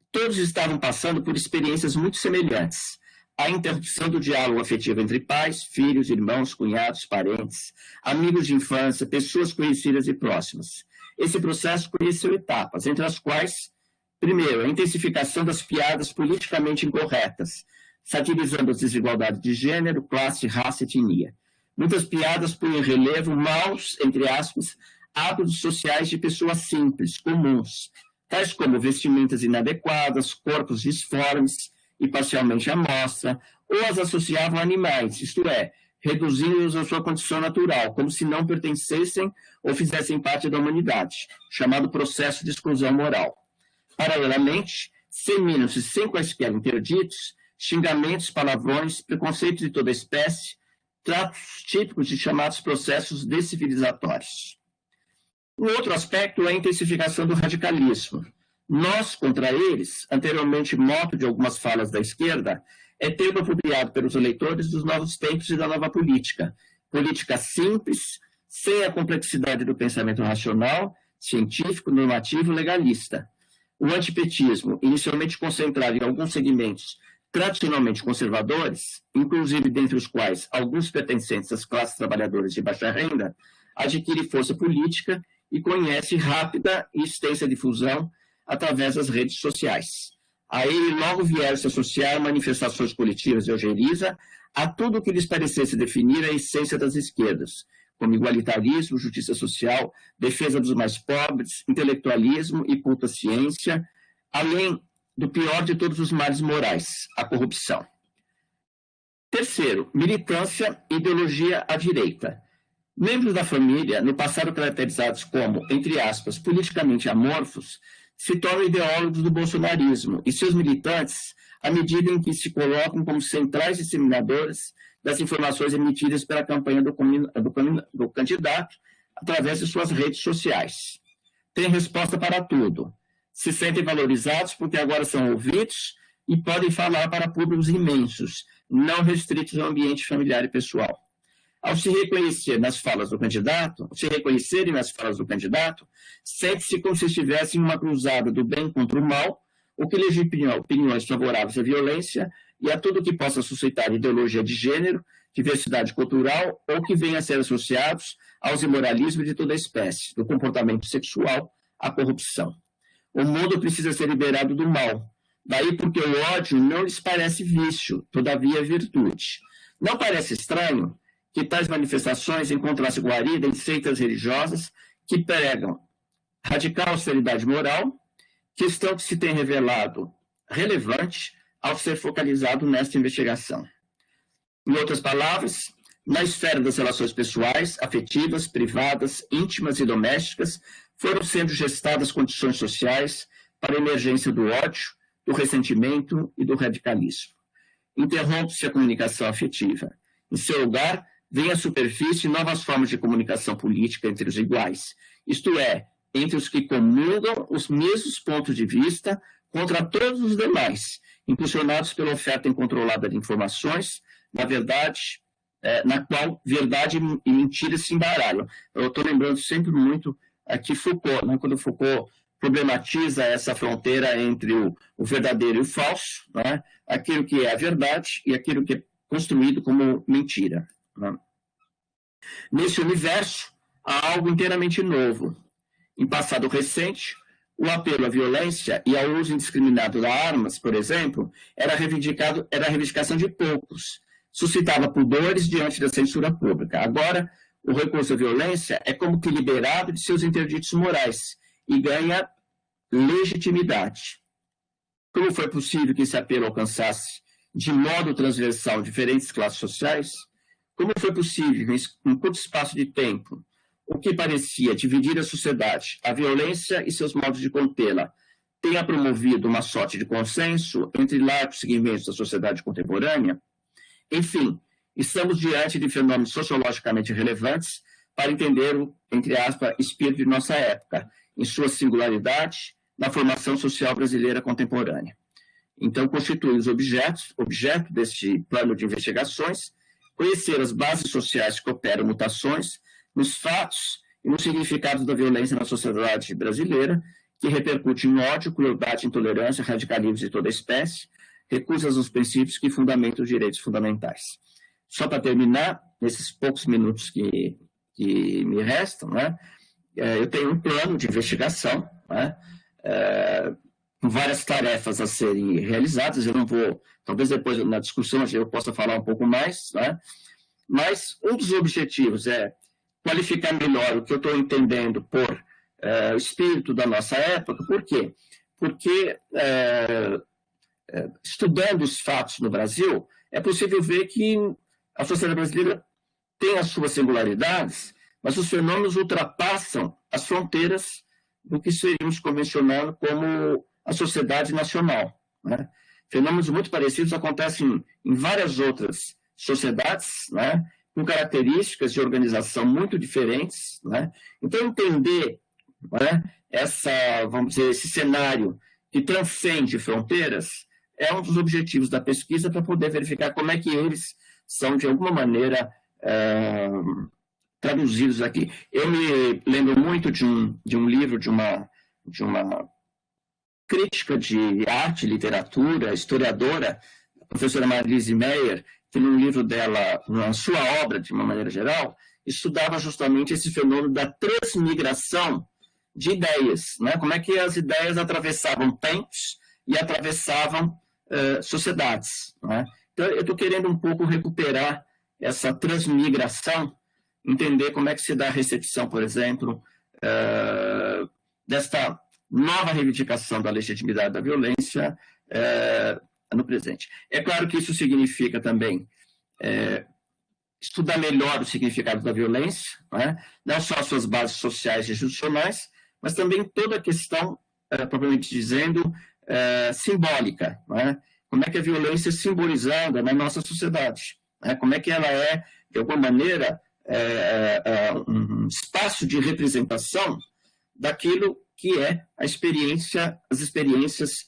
Todos estavam passando por experiências muito semelhantes. A interrupção do diálogo afetivo entre pais, filhos, irmãos, cunhados, parentes, amigos de infância, pessoas conhecidas e próximas. Esse processo conheceu etapas, entre as quais, primeiro, a intensificação das piadas politicamente incorretas, satirizando as desigualdades de gênero, classe, raça e etnia. Muitas piadas põem em relevo maus, entre aspas, hábitos sociais de pessoas simples, comuns, tais como vestimentas inadequadas, corpos disformes e parcialmente à mostra, ou as associavam a animais, isto é, reduzindo-os à sua condição natural, como se não pertencessem ou fizessem parte da humanidade, chamado processo de exclusão moral. Paralelamente, seminam-se sem quaisquer interditos, xingamentos, palavrões, preconceitos de toda espécie, tratos típicos de chamados processos decivilizatórios. Um outro aspecto é a intensificação do radicalismo. Nós, contra eles, anteriormente moto de algumas falas da esquerda, é termo apropriado pelos eleitores dos novos tempos e da nova política. Política simples, sem a complexidade do pensamento racional, científico, normativo, legalista. O antipetismo, inicialmente concentrado em alguns segmentos tradicionalmente conservadores, inclusive dentre os quais alguns pertencentes às classes trabalhadoras de baixa renda, adquire força política e conhece rápida e extensa difusão através das redes sociais. A ele logo vieram se associar manifestações coletivas de ojeriza a tudo o que lhes parecesse definir a essência das esquerdas, como igualitarismo, justiça social, defesa dos mais pobres, intelectualismo e culto à ciência, além do pior de todos os males morais, a corrupção. Terceiro, militância e ideologia à direita. Membros da família, no passado caracterizados como, entre aspas, politicamente amorfos, se tornam ideólogos do bolsonarismo e seus militantes à medida em que se colocam como centrais disseminadores das informações emitidas pela campanha do candidato através de suas redes sociais. Tem resposta para tudo. Se sentem valorizados porque agora são ouvidos e podem falar para públicos imensos, não restritos ao ambiente familiar e pessoal. ao se reconhecer nas falas do candidato, ao se reconhecerem nas falas do candidato, sente-se como se estivesse em uma cruzada do bem contra o mal, o que legitima opiniões favoráveis à violência e a tudo que possa suscitar ideologia de gênero, diversidade cultural ou que venha a ser associados aos imoralismos de toda espécie, do comportamento sexual à corrupção. O mundo precisa ser liberado do mal, daí porque o ódio não lhes parece vício, todavia virtude. Não parece estranho que tais manifestações encontrassem guarida em seitas religiosas que pregam radical austeridade moral, questão que se tem revelado relevante ao ser focalizado nesta investigação. Em outras palavras, na esfera das relações pessoais, afetivas, privadas, íntimas e domésticas, foram sendo gestadas condições sociais para a emergência do ódio, do ressentimento e do radicalismo. Interrompe-se a comunicação afetiva. Em seu lugar, vem à superfície novas formas de comunicação política entre os iguais, isto é, entre os que comungam os mesmos pontos de vista contra todos os demais, impulsionados pela oferta incontrolada de informações, na qual verdade e mentira se embaralham. Eu estou lembrando sempre muito aqui Foucault, né, quando Foucault problematiza essa fronteira entre o verdadeiro e o falso, né, aquilo que é a verdade e aquilo que é construído como mentira. Né. Nesse universo, há algo inteiramente novo. Em passado recente, o apelo à violência e ao uso indiscriminado de armas, por exemplo, era a reivindicação de poucos, suscitava pudores diante da censura pública. Agora, o recurso à violência é como que liberado de seus interditos morais e ganha legitimidade. Como foi possível que esse apelo alcançasse de modo transversal diferentes classes sociais? Como foi possível, em curto espaço de tempo, o que parecia dividir a sociedade, a violência e seus modos de contê-la, tenha promovido uma sorte de consenso entre largos segmentos da sociedade contemporânea? Enfim, estamos diante de fenômenos sociologicamente relevantes para entender o, entre aspas, espírito de nossa época, em sua singularidade, na formação social brasileira contemporânea. Então, constitui os objeto deste plano de investigações, conhecer as bases sociais que operam mutações nos fatos e nos significados da violência na sociedade brasileira, que repercute em ódio, crueldade, intolerância, radicalismo de toda espécie, recusas aos princípios que fundamentam os direitos fundamentais. Só para terminar, nesses poucos minutos que me restam, né, eu tenho um plano de investigação, né, com várias tarefas a serem realizadas. Eu não vou, talvez depois na discussão eu possa falar um pouco mais, né, mas um dos objetivos é qualificar melhor o que eu estou entendendo por espírito da nossa época. Por quê? Porque estudando os fatos no Brasil, é possível ver que a sociedade brasileira tem as suas singularidades, mas os fenômenos ultrapassam as fronteiras do que seríamos convencionando como a sociedade nacional, né? Fenômenos muito parecidos acontecem em várias outras sociedades, né, com características de organização muito diferentes, né? Então, entender, né, vamos dizer, esse cenário que transcende fronteiras é um dos objetivos da pesquisa, para poder verificar como é que eles são, de alguma maneira, traduzidos aqui. Eu me lembro muito de um livro, de uma crítica de arte, literatura, historiadora, a professora Marilise Meyer, que num livro dela, na sua obra, de uma maneira geral, estudava justamente esse fenômeno da transmigração de ideias, né? Como é que as ideias atravessavam tempos e atravessavam sociedades, né? Então, eu estou querendo um pouco recuperar essa transmigração, entender como é que se dá a recepção, por exemplo, desta nova reivindicação da legitimidade da violência no presente. É claro que isso significa também estudar melhor o significado da violência, né? Não só as suas bases sociais e institucionais, mas também toda a questão, propriamente dizendo, simbólica, né? Como é que a violência é simbolizada na nossa sociedade, né? Como é que ela é, de alguma maneira, um espaço de representação daquilo que é as experiências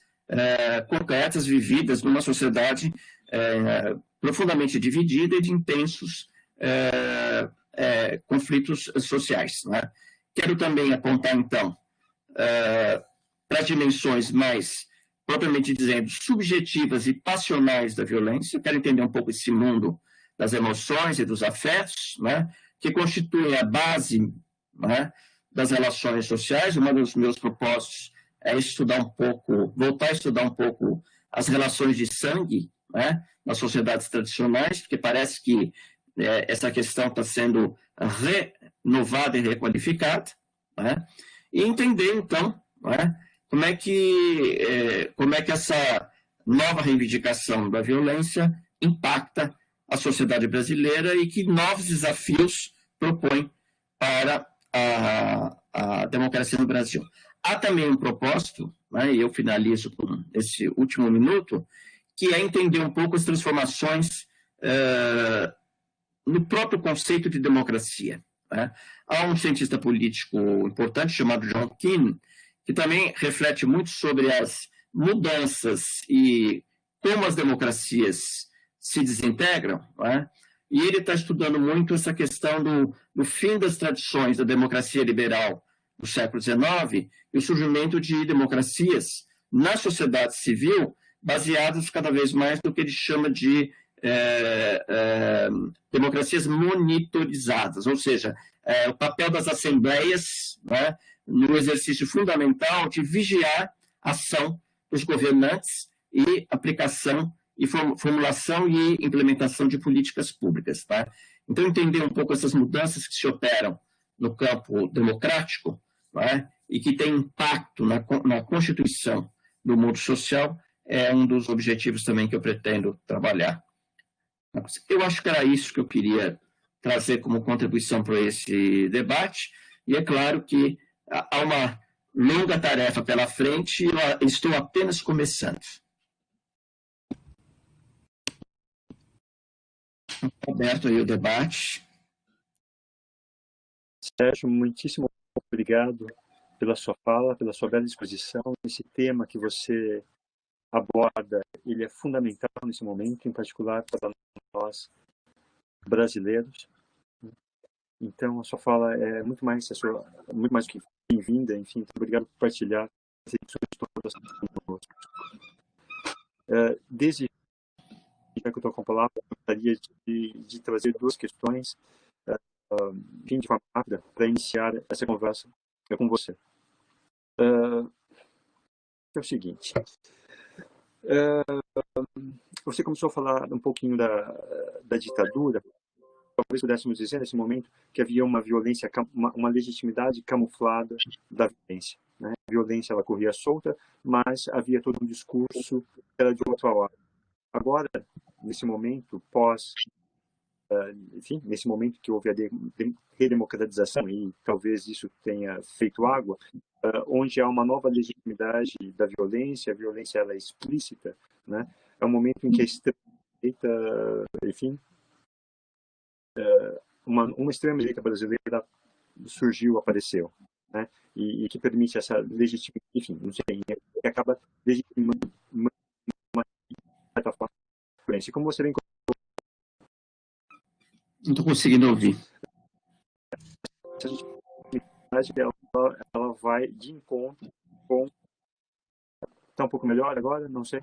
concretas vividas numa sociedade profundamente dividida e de intensos conflitos sociais, né? Quero também apontar, então, para as dimensões mais, propriamente dizendo, subjetivas e passionais da violência. Quero entender um pouco esse mundo das emoções e dos afetos, né, que constituem a base, né, das relações sociais. Um dos meus propósitos é estudar um pouco, voltar a estudar um pouco as relações de sangue, né, nas sociedades tradicionais, porque parece que essa questão está sendo renovada e requalificada, né, e entender, então, né, como é que essa nova reivindicação da violência impacta a sociedade brasileira e que novos desafios propõe para a democracia no Brasil. Há também um propósito, né, e eu finalizo com esse último minuto, que é entender um pouco as transformações no próprio conceito de democracia, né? Há um cientista político importante chamado John Keane, que também reflete muito sobre as mudanças e como as democracias se desintegram, né? E ele está estudando muito essa questão do fim das tradições da democracia liberal do século XIX e o surgimento de democracias na sociedade civil baseadas cada vez mais no que ele chama de democracias monitorizadas, ou seja, o papel das assembleias, né, no exercício fundamental de vigiar a ação dos governantes e aplicação e formulação e implementação de políticas públicas. Tá? Então, entender um pouco essas mudanças que se operam no campo democrático, né, e que tem impacto na constituição do mundo social é um dos objetivos também que eu pretendo trabalhar. Eu acho que era isso que eu queria trazer como contribuição para esse debate, e é claro que há uma longa tarefa pela frente e eu estou apenas começando. Aberto aí o debate. Sérgio, muitíssimo obrigado pela sua fala, pela sua bela disposição. Esse tema que você aborda, ele é fundamental nesse momento, em particular para nós brasileiros. Então, a sua fala é muito mais que bem-vinda. Enfim, muito obrigado por partilhar as edições todas conosco. Desde que eu estou com a palavra, eu gostaria de trazer duas questões, de forma rápida, para iniciar essa conversa com você. É o seguinte. Você começou a falar um pouquinho da ditadura. Talvez pudéssemos dizer nesse momento que havia uma violência, uma legitimidade camuflada da violência, né? A violência, ela corria solta, mas havia todo um discurso que era de outra hora. Agora, nesse momento enfim, nesse momento que houve a redemocratização, e talvez isso tenha feito água, onde há uma nova legitimidade da violência, a violência ela é explícita, né? É um momento em que a extrema-direita, enfim, uma extrema-direita brasileira surgiu, apareceu, né? E que permite essa legitimidade, enfim, não sei, que acaba legitimando uma certa forma de violência. Como você bem não estou conseguindo ouvir. Essa legitimidade, ela vai de encontro com... Está um pouco melhor agora? Não sei.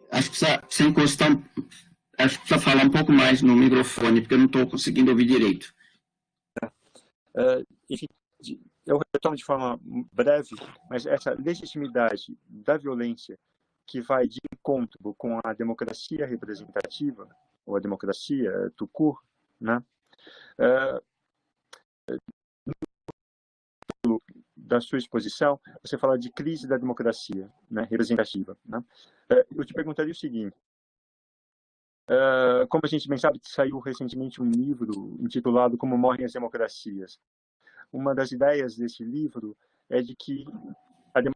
Acho que precisa encostar, acho que precisa falar um pouco mais no microfone, porque eu não estou conseguindo ouvir direito. Enfim, eu retomo de forma breve, mas essa legitimidade da violência que vai de encontro com a democracia representativa, ou a democracia tout court, né? Da sua exposição, você fala de crise da democracia, né, representativa, né? Eu te perguntaria o seguinte: como a gente bem sabe, saiu recentemente um livro intitulado Como Morrem as Democracias. Uma das ideias desse livro é de que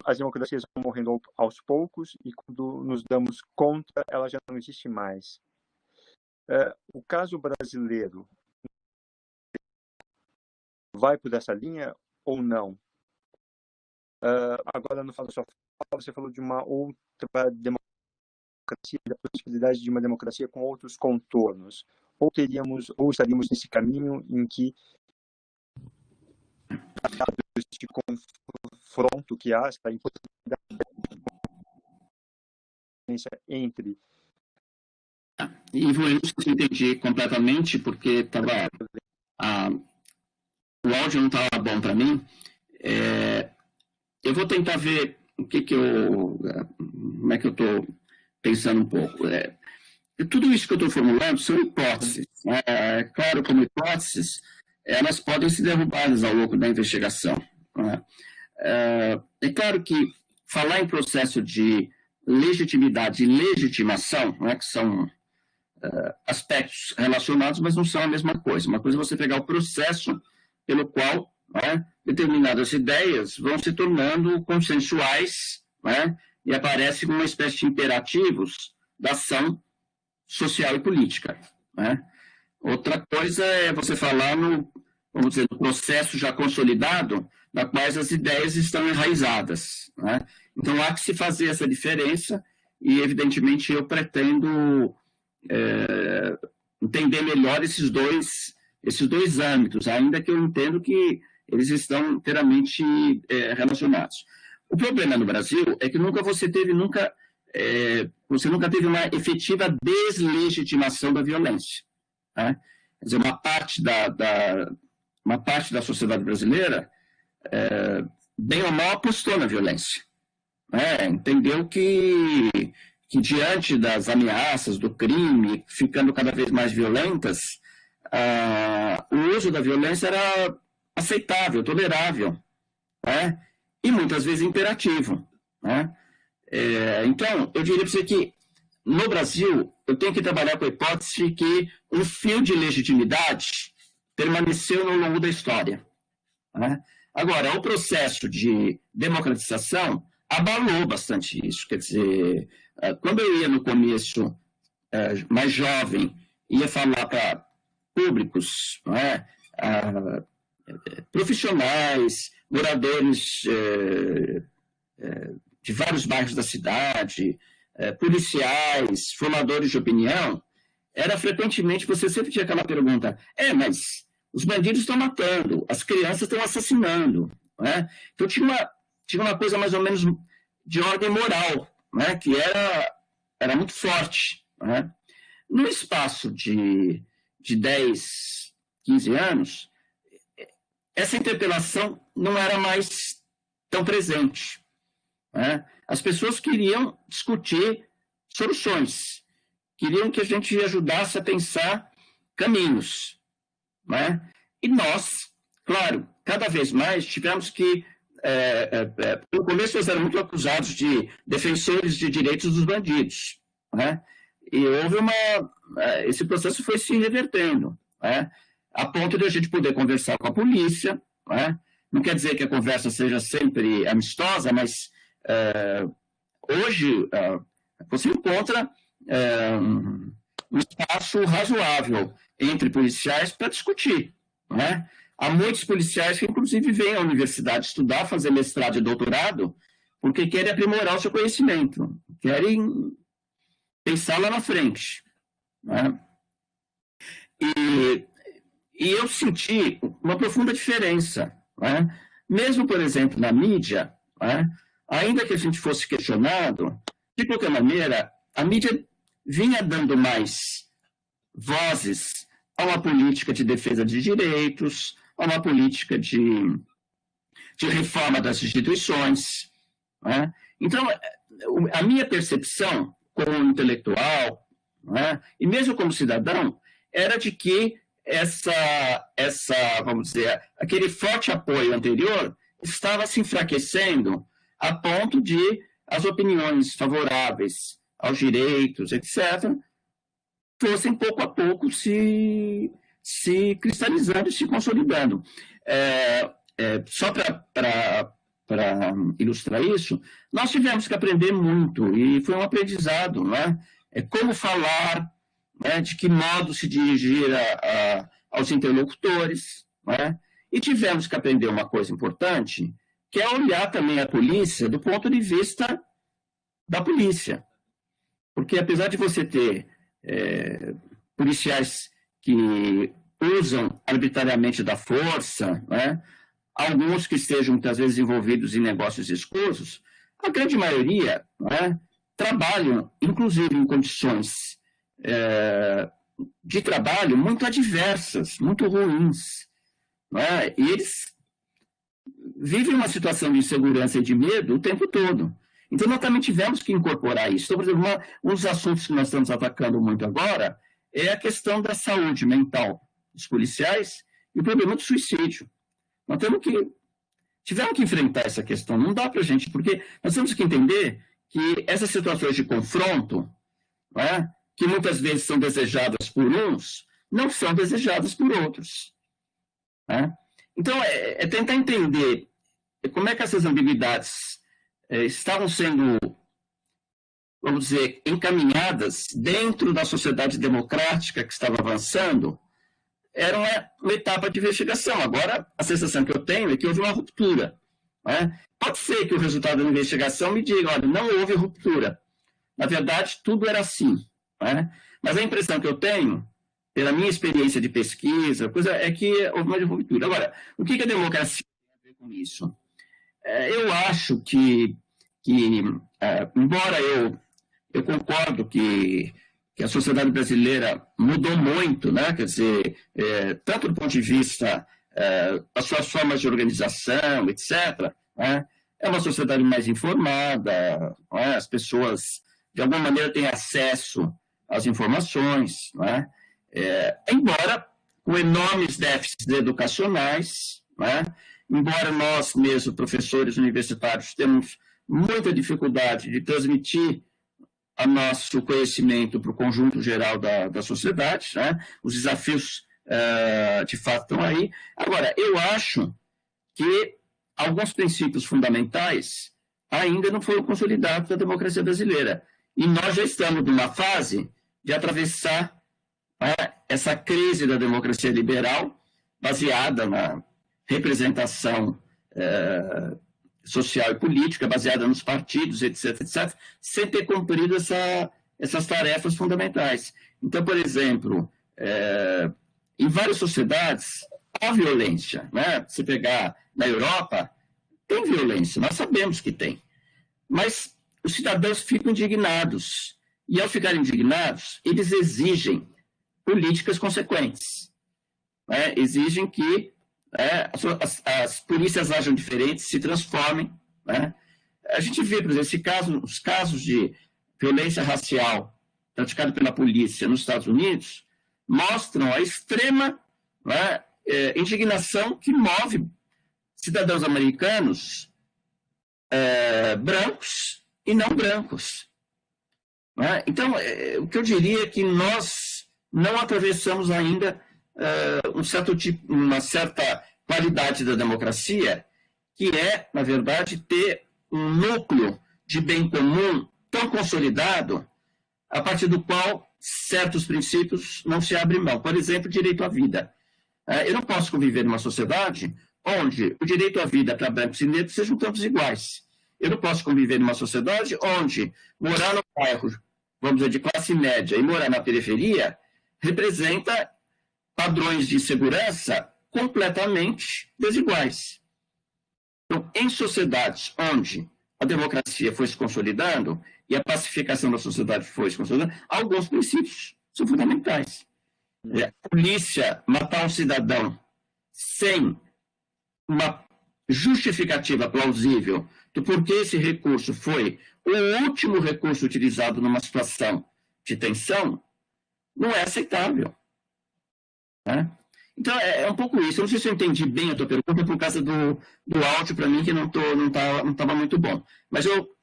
as democracias vão morrendo aos poucos e quando nos damos conta, ela já não existe mais. O caso brasileiro vai por essa linha ou não? Agora, no final da sua fala, você falou de uma outra democracia, da possibilidade de uma democracia com outros contornos. ou estaríamos nesse caminho em que este confronto que há, esta impossibilidade entre... Ivo, eu não entendi completamente, porque o áudio não estava bom para mim. Eu vou tentar ver como é que eu estou pensando um pouco. Tudo isso que eu estou formulando são hipóteses. Claro, como hipóteses, elas podem ser derrubadas ao longo da investigação. É claro que falar em processo de legitimidade e legitimação, que são aspectos relacionados, mas não são a mesma coisa. Uma coisa é você pegar o processo pelo qual determinadas ideias vão se tornando consensuais, e aparece como uma espécie de imperativos da ação social e política. Outra coisa é você falar vamos dizer, no processo já consolidado, na qual as ideias estão enraizadas. Então, há que se fazer essa diferença e, evidentemente, eu pretendo entender melhor esses dois âmbitos, ainda que eu entendo que eles estão inteiramente relacionados. O problema no Brasil é que você nunca teve uma efetiva deslegitimação da violência. Quer dizer, uma parte da sociedade brasileira, bem ou mal, apostou na violência. Entendeu que diante das ameaças do crime ficando cada vez mais violentas, o uso da violência era aceitável, tolerável, e muitas vezes imperativo. Então, eu diria para você que, no Brasil, eu tenho que trabalhar com a hipótese que um fio de legitimidade permaneceu no longo da história. Agora, o processo de democratização abalou bastante isso. Quer dizer, quando eu ia no começo, mais jovem, ia falar para públicos, profissionais, moradores de vários bairros da cidade, policiais, formadores de opinião, frequentemente você sempre tinha aquela pergunta: mas os bandidos estão matando, as crianças estão assassinando. Então tinha uma coisa mais ou menos de ordem moral, que era muito forte. No espaço de 10, 15 anos, essa interpelação não era mais tão presente. As pessoas queriam discutir soluções, queriam que a gente ajudasse a pensar caminhos. E nós, claro, cada vez mais tivemos que... no começo nós éramos muito acusados de defensores de direitos dos bandidos. E houve esse processo foi se revertendo, a ponto de a gente poder conversar com a polícia. Não quer dizer que a conversa seja sempre amistosa, mas hoje você encontra um espaço razoável entre policiais para discutir. Há muitos policiais que, inclusive, vêm à universidade estudar, fazer mestrado e doutorado, porque querem aprimorar o seu conhecimento, querem pensar lá na frente. E eu senti uma profunda diferença. Mesmo, por exemplo, na mídia, ainda que a gente fosse questionado, de qualquer maneira, a mídia vinha dando mais vozes a uma política de defesa de direitos, a uma política de reforma das instituições. Então, a minha percepção como intelectual, e mesmo como cidadão, era de que vamos dizer, aquele forte apoio anterior estava se enfraquecendo a ponto de as opiniões favoráveis aos direitos, etc., fossem pouco a pouco se cristalizando e se consolidando. Só para ilustrar isso, nós tivemos que aprender muito, e foi um aprendizado, como falar, de que modo se dirigir aos interlocutores, e tivemos que aprender uma coisa importante, que é olhar também a polícia do ponto de vista da polícia. Porque apesar de você ter policiais que usam arbitrariamente da força, né? Alguns que estejam muitas vezes envolvidos em negócios escusos, a grande maioria, né, trabalham, inclusive, em condições de trabalho muito adversas, muito ruins, né? E eles vivem uma situação de insegurança e de medo o tempo todo. Então, nós também tivemos que incorporar isso. Então, por exemplo, um dos assuntos que nós estamos atacando muito agora é a questão da saúde mental dos policiais e o problema do suicídio. Nós tivemos que enfrentar essa questão. Não dá para a gente, porque nós temos que entender que essas situações de confronto, né, que muitas vezes são desejadas por uns, não são desejadas por outros. Né? Então, é tentar entender como é que essas ambiguidades estavam sendo, vamos dizer, encaminhadas dentro da sociedade democrática que estava avançando. Era uma etapa de investigação. Agora, a sensação que eu tenho é que houve uma ruptura. Né? Pode ser que o resultado da investigação me diga, olha, não houve ruptura. Na verdade, tudo era assim. Né? Mas a impressão que eu tenho, pela minha experiência de pesquisa, é que houve uma ruptura. Agora, o que a democracia tem a ver com isso? Eu acho que embora eu concordo que a sociedade brasileira mudou muito, né? Quer dizer, tanto do ponto de vista das suas formas de organização, etc., né? É uma sociedade mais informada, né? As pessoas, de alguma maneira, têm acesso às informações, né? Embora com enormes déficits educacionais, né? Embora nós mesmos, professores universitários, temos muita dificuldade de transmitir o nosso conhecimento para o conjunto geral da sociedade, né? Os desafios, de fato, estão aí. Agora, eu acho que alguns princípios fundamentais ainda não foram consolidados da democracia brasileira. E nós já estamos numa fase de atravessar essa crise da democracia liberal, baseada na representação social e política, baseada nos partidos, etc., sem ter cumprido essas tarefas fundamentais. Então, por exemplo, em várias sociedades há violência. Né? Se pegar na Europa, tem violência, nós sabemos que tem. Mas os cidadãos ficam indignados. E, ao ficarem indignados, eles exigem políticas consequentes. Né? Exigem que as polícias ajam diferentes, se transformem. Né? A gente vê, por exemplo, os casos de violência racial praticada pela polícia nos Estados Unidos mostram a extrema indignação que move cidadãos americanos brancos e não brancos. Né? Então, o que eu diria é que nós não atravessamos ainda uma certa qualidade da democracia, que é, na verdade, ter um núcleo de bem comum tão consolidado, a partir do qual certos princípios não se abrem mão. Por exemplo, o direito à vida. Eu não posso conviver numa sociedade onde o direito à vida para brancos e negros sejam todos iguais. Eu não posso conviver numa sociedade onde morar no bairro, vamos dizer, de classe média e morar na periferia representa padrões de segurança completamente desiguais. Então, em sociedades onde a democracia foi se consolidando e a pacificação da sociedade foi se consolidando, alguns princípios são fundamentais. A polícia matar um cidadão sem uma justificativa plausível do porquê esse recurso foi o último recurso utilizado numa situação de tensão, não é aceitável. Né? Então, é um pouco isso. Eu não sei se eu entendi bem a tua pergunta por causa do áudio, para mim, que não estava muito bom. Mas eu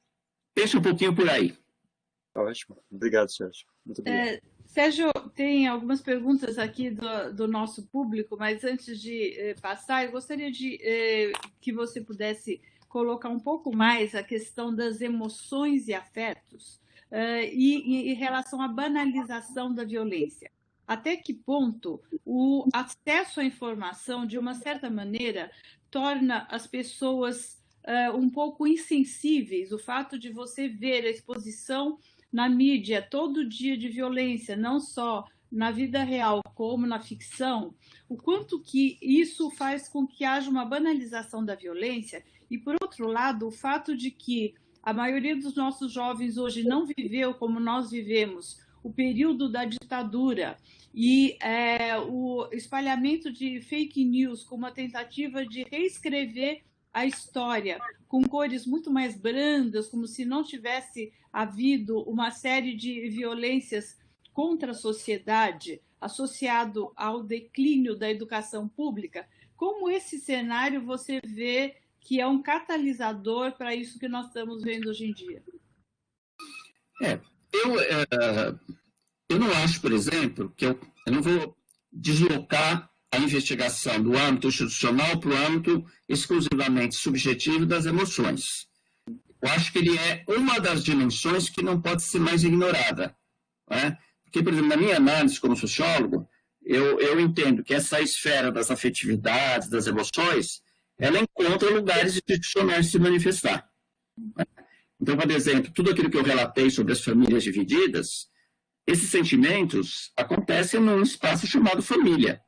penso um pouquinho por aí. Ótimo. Obrigado, Sérgio. Muito obrigado. Sérgio, tem algumas perguntas aqui do nosso público, mas antes de passar, eu gostaria que você pudesse colocar um pouco mais a questão das emoções e afetos e em relação à banalização da violência. Até que ponto o acesso à informação, de uma certa maneira, torna as pessoas um pouco insensíveis? O fato de você ver a exposição na mídia todo dia de violência, não só na vida real como na ficção, o quanto que isso faz com que haja uma banalização da violência e, por outro lado, o fato de que a maioria dos nossos jovens hoje não viveu como nós vivemos o período da ditadura e o espalhamento de fake news como uma tentativa de reescrever a história com cores muito mais brandas, como se não tivesse havido uma série de violências contra a sociedade associado ao declínio da educação pública. Como esse cenário você vê que é um catalisador para isso que nós estamos vendo hoje em dia? Eu não acho, por exemplo, que eu não vou deslocar a investigação do âmbito institucional para o âmbito exclusivamente subjetivo das emoções. Eu acho que ele é uma das dimensões que não pode ser mais ignorada, né? Porque, por exemplo, na minha análise como sociólogo, eu entendo que essa esfera das afetividades, das emoções, ela encontra lugares institucionais de se manifestar. Então, por exemplo, tudo aquilo que eu relatei sobre as famílias divididas, esses sentimentos acontecem num espaço chamado família.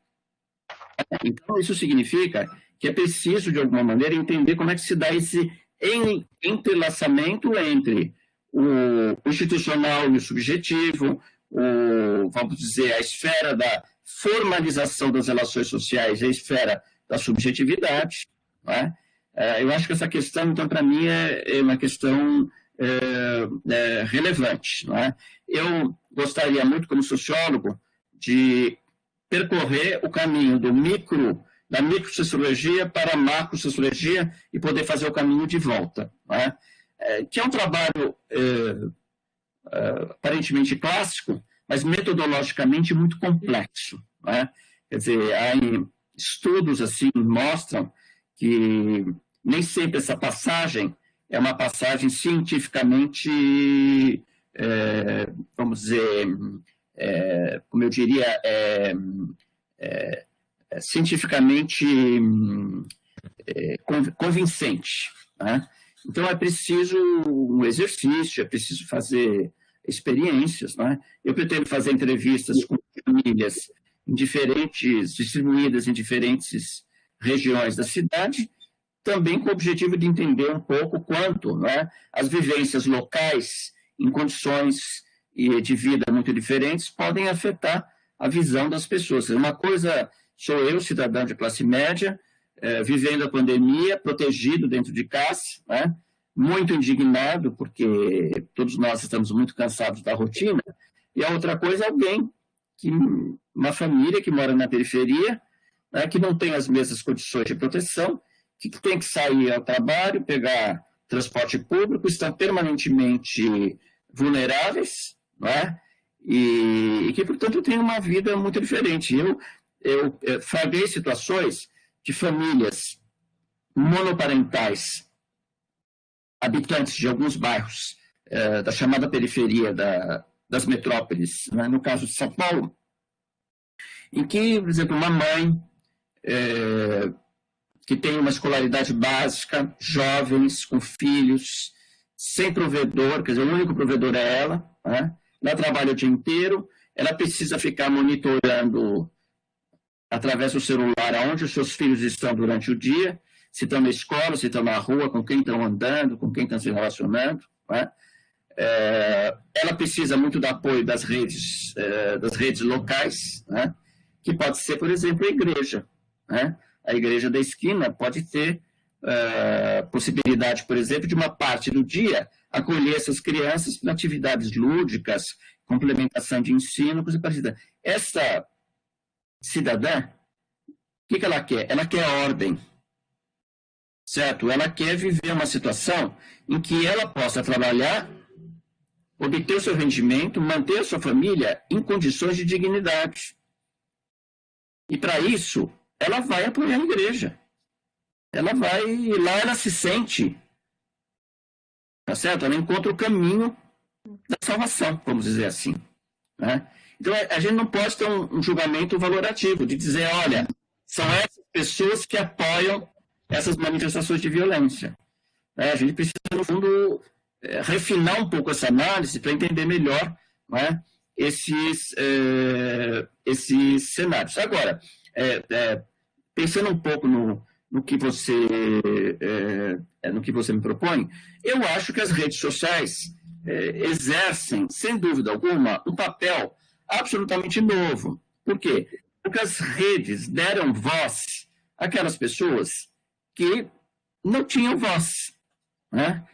Então, isso significa que é preciso, de alguma maneira, entender como é que se dá esse entrelaçamento entre o institucional e o subjetivo, vamos dizer, a esfera da formalização das relações sociais e a esfera da subjetividade. Né? Eu acho que essa questão, então, para mim, é uma questão relevante. Né? Eu gostaria muito, como sociólogo, de percorrer o caminho da microsociologia para a macrosociologia e poder fazer o caminho de volta. Né? Que é um trabalho aparentemente clássico, mas metodologicamente muito complexo. Né? Quer dizer, estudos assim mostram que nem sempre essa passagem é uma passagem cientificamente, vamos dizer, como eu diria, cientificamente convincente. Né? Então, é preciso um exercício, é preciso fazer experiências. Né? Eu pretendo fazer entrevistas com famílias distribuídas em diferentes regiões da cidade, também com o objetivo de entender um pouco quanto, né, as vivências locais em condições de vida muito diferentes podem afetar a visão das pessoas. Uma coisa, sou eu, cidadão de classe média, vivendo a pandemia, protegido dentro de casa, né, muito indignado, porque todos nós estamos muito cansados da rotina, e a outra coisa, uma família que mora na periferia, né, que não tem as mesmas condições de proteção, que tem que sair ao trabalho, pegar transporte público, estão permanentemente vulneráveis, né? E que, portanto, têm uma vida muito diferente. Eu flagrei situações de famílias monoparentais, habitantes de alguns bairros da chamada periferia das metrópoles, né? No caso de São Paulo, em que, por exemplo, uma mãe que tem uma escolaridade básica, jovens, com filhos, sem provedor, quer dizer, o único provedor é ela, né? Ela trabalha o dia inteiro, ela precisa ficar monitorando através do celular aonde os seus filhos estão durante o dia, se estão na escola, se estão na rua, com quem estão andando, com quem estão se relacionando. Né? Ela precisa muito do apoio das redes locais, né? Que pode ser, por exemplo, a igreja. Né? A igreja da esquina pode ter possibilidade, por exemplo, de uma parte do dia acolher essas crianças para atividades lúdicas, complementação de ensino, coisa parecida. Essa cidadã, o que ela quer? Ela quer ordem, certo? Ela quer viver uma situação em que ela possa trabalhar, obter o seu rendimento, manter a sua família em condições de dignidade. E para isso, ela vai apoiar a igreja. Lá ela se sente, tá certo? Ela encontra o caminho da salvação, vamos dizer assim. Né? Então, a gente não pode ter um julgamento valorativo, de dizer, olha, são essas pessoas que apoiam essas manifestações de violência. A gente precisa, no fundo, refinar um pouco essa análise para entender melhor, né, esses cenários. Agora, pensando um pouco no que você me propõe, eu acho que as redes sociais exercem, sem dúvida alguma, um papel absolutamente novo. Por quê? Porque as redes deram voz àquelas pessoas que não tinham voz, né?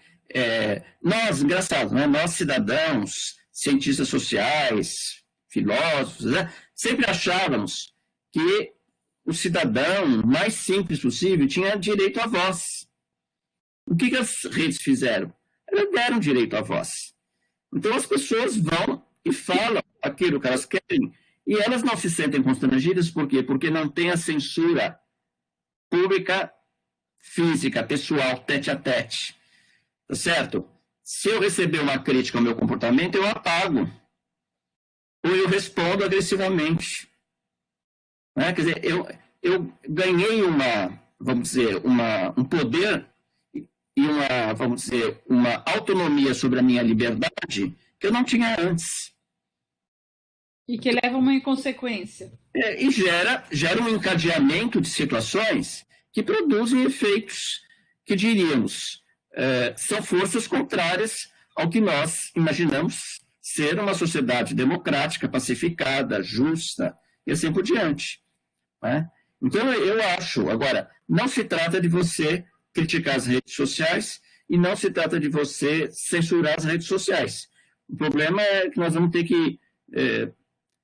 Nós, engraçado, né? Nós cidadãos, cientistas sociais, filósofos, né? Sempre achávamos que o cidadão mais simples possível tinha direito à voz. O que as redes fizeram? Elas deram direito à voz. Então as pessoas vão e falam aquilo que elas querem e elas não se sentem constrangidas, por quê? Porque não tem a censura pública, física, pessoal, tete a tete. Tá certo? Se eu receber uma crítica ao meu comportamento, eu apago. Ou eu respondo agressivamente. Né? Quer dizer, eu ganhei um poder e uma autonomia sobre a minha liberdade que eu não tinha antes. E que leva a uma inconsequência. E gera um encadeamento de situações que produzem efeitos que diríamos são forças contrárias ao que nós imaginamos ser uma sociedade democrática, pacificada, justa e assim por diante. Né? Então, eu acho, agora, não se trata de você criticar as redes sociais e não se trata de você censurar as redes sociais. O problema é que nós vamos ter que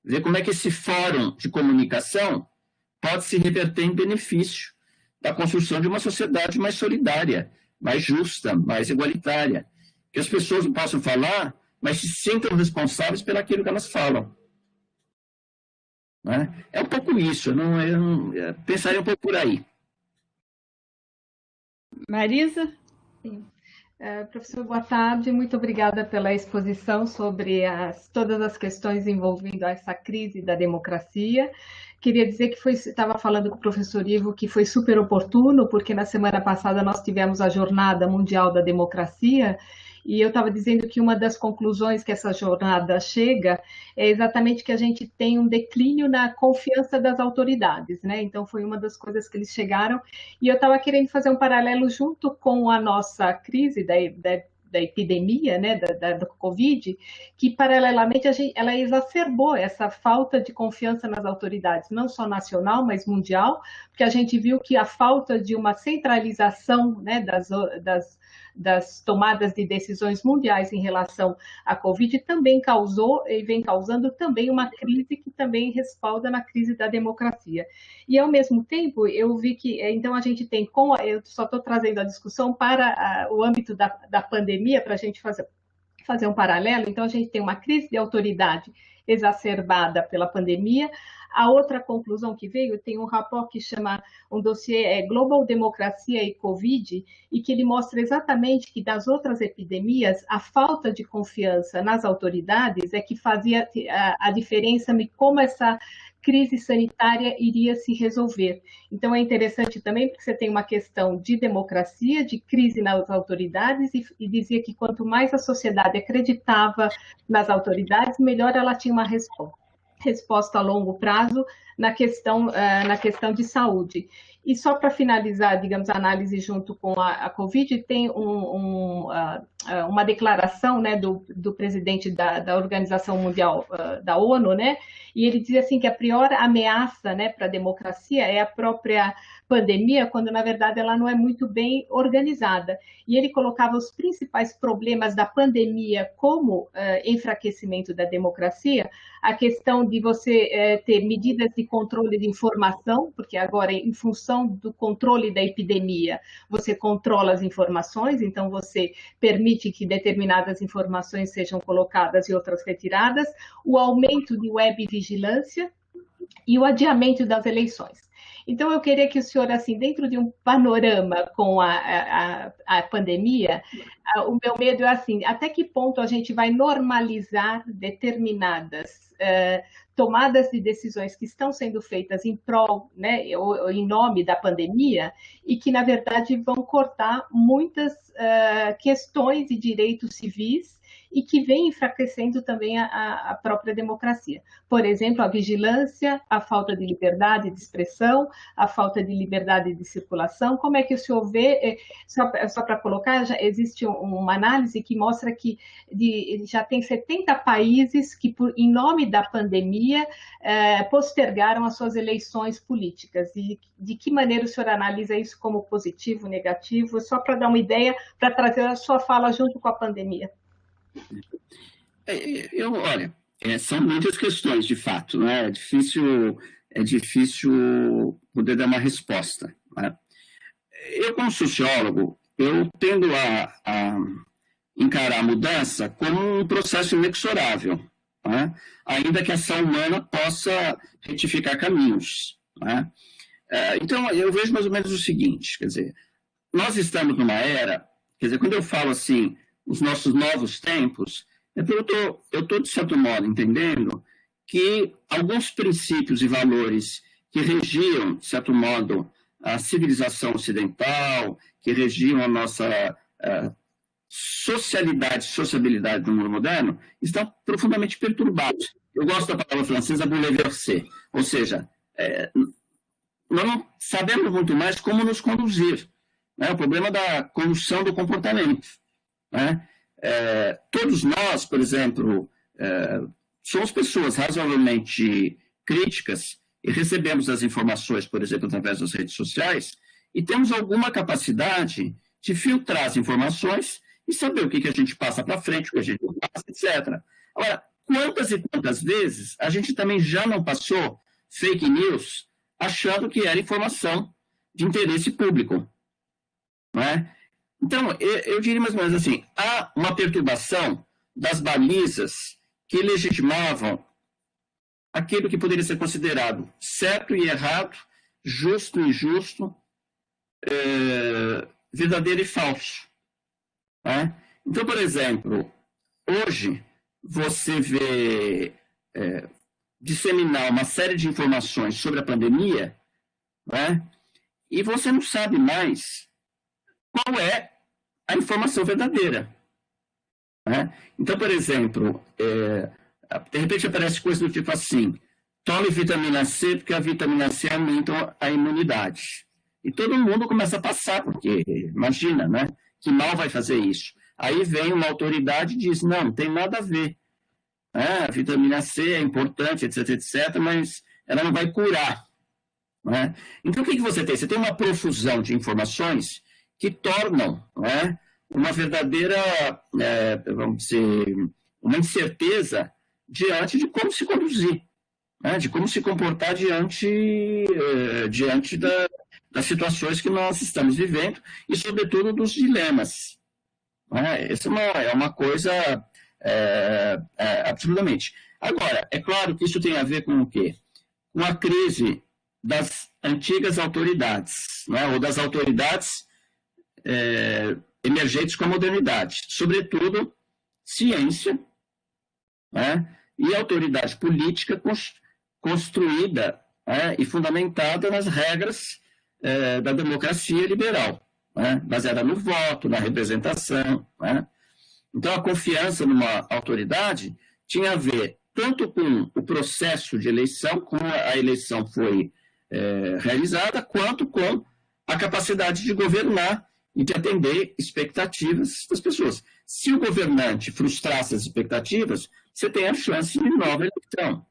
ver como é que esse fórum de comunicação pode se reverter em benefício da construção de uma sociedade mais solidária, mais justa, mais igualitária. Que as pessoas não possam falar, mas se sintam responsáveis pelo aquilo que elas falam. Né? É um pouco isso, eu pensaria um pouco por aí. Marisa? Sim. Professor, boa tarde. Muito obrigada pela exposição sobre todas as questões envolvendo essa crise da democracia. Queria dizer que estava falando com o professor Ivo que foi super oportuno, porque na semana passada nós tivemos a Jornada Mundial da Democracia, e eu estava dizendo que uma das conclusões que essa jornada chega é exatamente que a gente tem um declínio na confiança das autoridades, né? Então foi uma das coisas que eles chegaram, e eu estava querendo fazer um paralelo junto com a nossa crise da epidemia, né, da Covid, que paralelamente ela exacerbou essa falta de confiança nas autoridades, não só nacional, mas mundial, porque a gente viu que a falta de uma centralização, né, das tomadas de decisões mundiais em relação à Covid também causou e vem causando também uma crise que também respalda na crise da democracia. E, ao mesmo tempo, eu vi que, então, a gente tem, eu só estou trazendo a discussão para o âmbito da pandemia, para a gente fazer um paralelo. Então, a gente tem uma crise de autoridade exacerbada pela pandemia. A outra conclusão que veio, tem um rapport que chama, um dossiê Global Democracia e Covid, e que ele mostra exatamente que das outras epidemias, a falta de confiança nas autoridades é que fazia a diferença em como essa crise sanitária iria se resolver. Então, é interessante também porque você tem uma questão de democracia, de crise nas autoridades, e dizia que quanto mais a sociedade acreditava nas autoridades, melhor ela tinha uma resposta a longo prazo na questão de saúde. E só para finalizar, digamos, a análise junto com a Covid, tem uma declaração, né, do presidente da Organização Mundial da ONU, né, e ele dizia assim que a pior ameaça, né, para a democracia é a própria pandemia, quando na verdade ela não é muito bem organizada. E ele colocava os principais problemas da pandemia como enfraquecimento da democracia, a questão de você ter medidas de controle de informação, porque agora, em função do controle da epidemia, você controla as informações, então você permite que determinadas informações sejam colocadas e outras retiradas, o aumento de web vigilância e o adiamento das eleições. Então, eu queria que o senhor, assim, dentro de um panorama com a pandemia, o meu medo é assim, até que ponto a gente vai normalizar determinadas tomadas de decisões que estão sendo feitas em prol, né, ou em nome da pandemia, e que, na verdade, vão cortar muitas questões e direitos civis e que vem enfraquecendo também a própria democracia. Por exemplo, a vigilância, a falta de liberdade de expressão, a falta de liberdade de circulação. Como é que o senhor vê, só para colocar, já existe uma análise que mostra que já tem 70 países que, em nome da pandemia, postergaram as suas eleições políticas. E de que maneira o senhor analisa isso como positivo, negativo? Só para dar uma ideia, para trazer a sua fala junto com a pandemia. Olha, são muitas questões, de fato, né? É difícil poder dar uma resposta, né? Eu, como sociólogo, eu tendo a encarar a mudança como um processo inexorável, né? Ainda que a ação humana possa retificar caminhos, né? Então, eu vejo mais ou menos o seguinte, quer dizer, nós estamos numa era, quer dizer, quando eu falo assim, os nossos novos tempos, eu estou, de certo modo, entendendo que alguns princípios e valores que regiam, de certo modo, a civilização ocidental, que regiam a nossa sociabilidade no mundo moderno, estão profundamente perturbados. Eu gosto da palavra francesa bouleversé, ou seja, nós não sabemos muito mais como nos conduzir, né? O problema da condução do comportamento, né? Todos nós, por exemplo, somos pessoas razoavelmente críticas e recebemos as informações, por exemplo, através das redes sociais, e temos alguma capacidade de filtrar as informações e saber o que a gente passa para frente, o que a gente passa, etc. Agora, quantas e quantas vezes a gente também já não passou fake news achando que era informação de interesse público, não é? Então, eu diria mais ou menos assim, há uma perturbação das balizas que legitimavam aquilo que poderia ser considerado certo e errado, justo e injusto, verdadeiro e falso, né? Então, por exemplo, hoje você vê disseminar uma série de informações sobre a pandemia, né? E você não sabe mais qual é a informação verdadeira, né? Então, por exemplo, de repente aparece coisa do tipo assim, tome vitamina C porque a vitamina C aumenta a imunidade. E todo mundo começa a passar, porque imagina, né? Que mal vai fazer isso? Aí vem uma autoridade e diz, não tem nada a ver. A vitamina C é importante, etc, etc, mas ela não vai curar, né? Então, o que você tem? Você tem uma profusão de informações que tornam, né, uma verdadeira, vamos dizer, uma incerteza diante de como se conduzir, né, de como se comportar diante das situações que nós estamos vivendo e, sobretudo, dos dilemas, né? Essa é uma coisa absolutamente. Agora, é claro que isso tem a ver com o quê? Com a crise das antigas autoridades, né, ou das autoridades emergentes com a modernidade, sobretudo ciência, né, e autoridade política construída, né, e fundamentada nas regras da democracia liberal, né, baseada no voto, na representação, né? Então, a confiança numa autoridade tinha a ver tanto com o processo de eleição, como a eleição foi realizada, quanto com a capacidade de governar e de atender expectativas das pessoas. Se o governante frustrasse as expectativas, você tem a chance de nova eleição,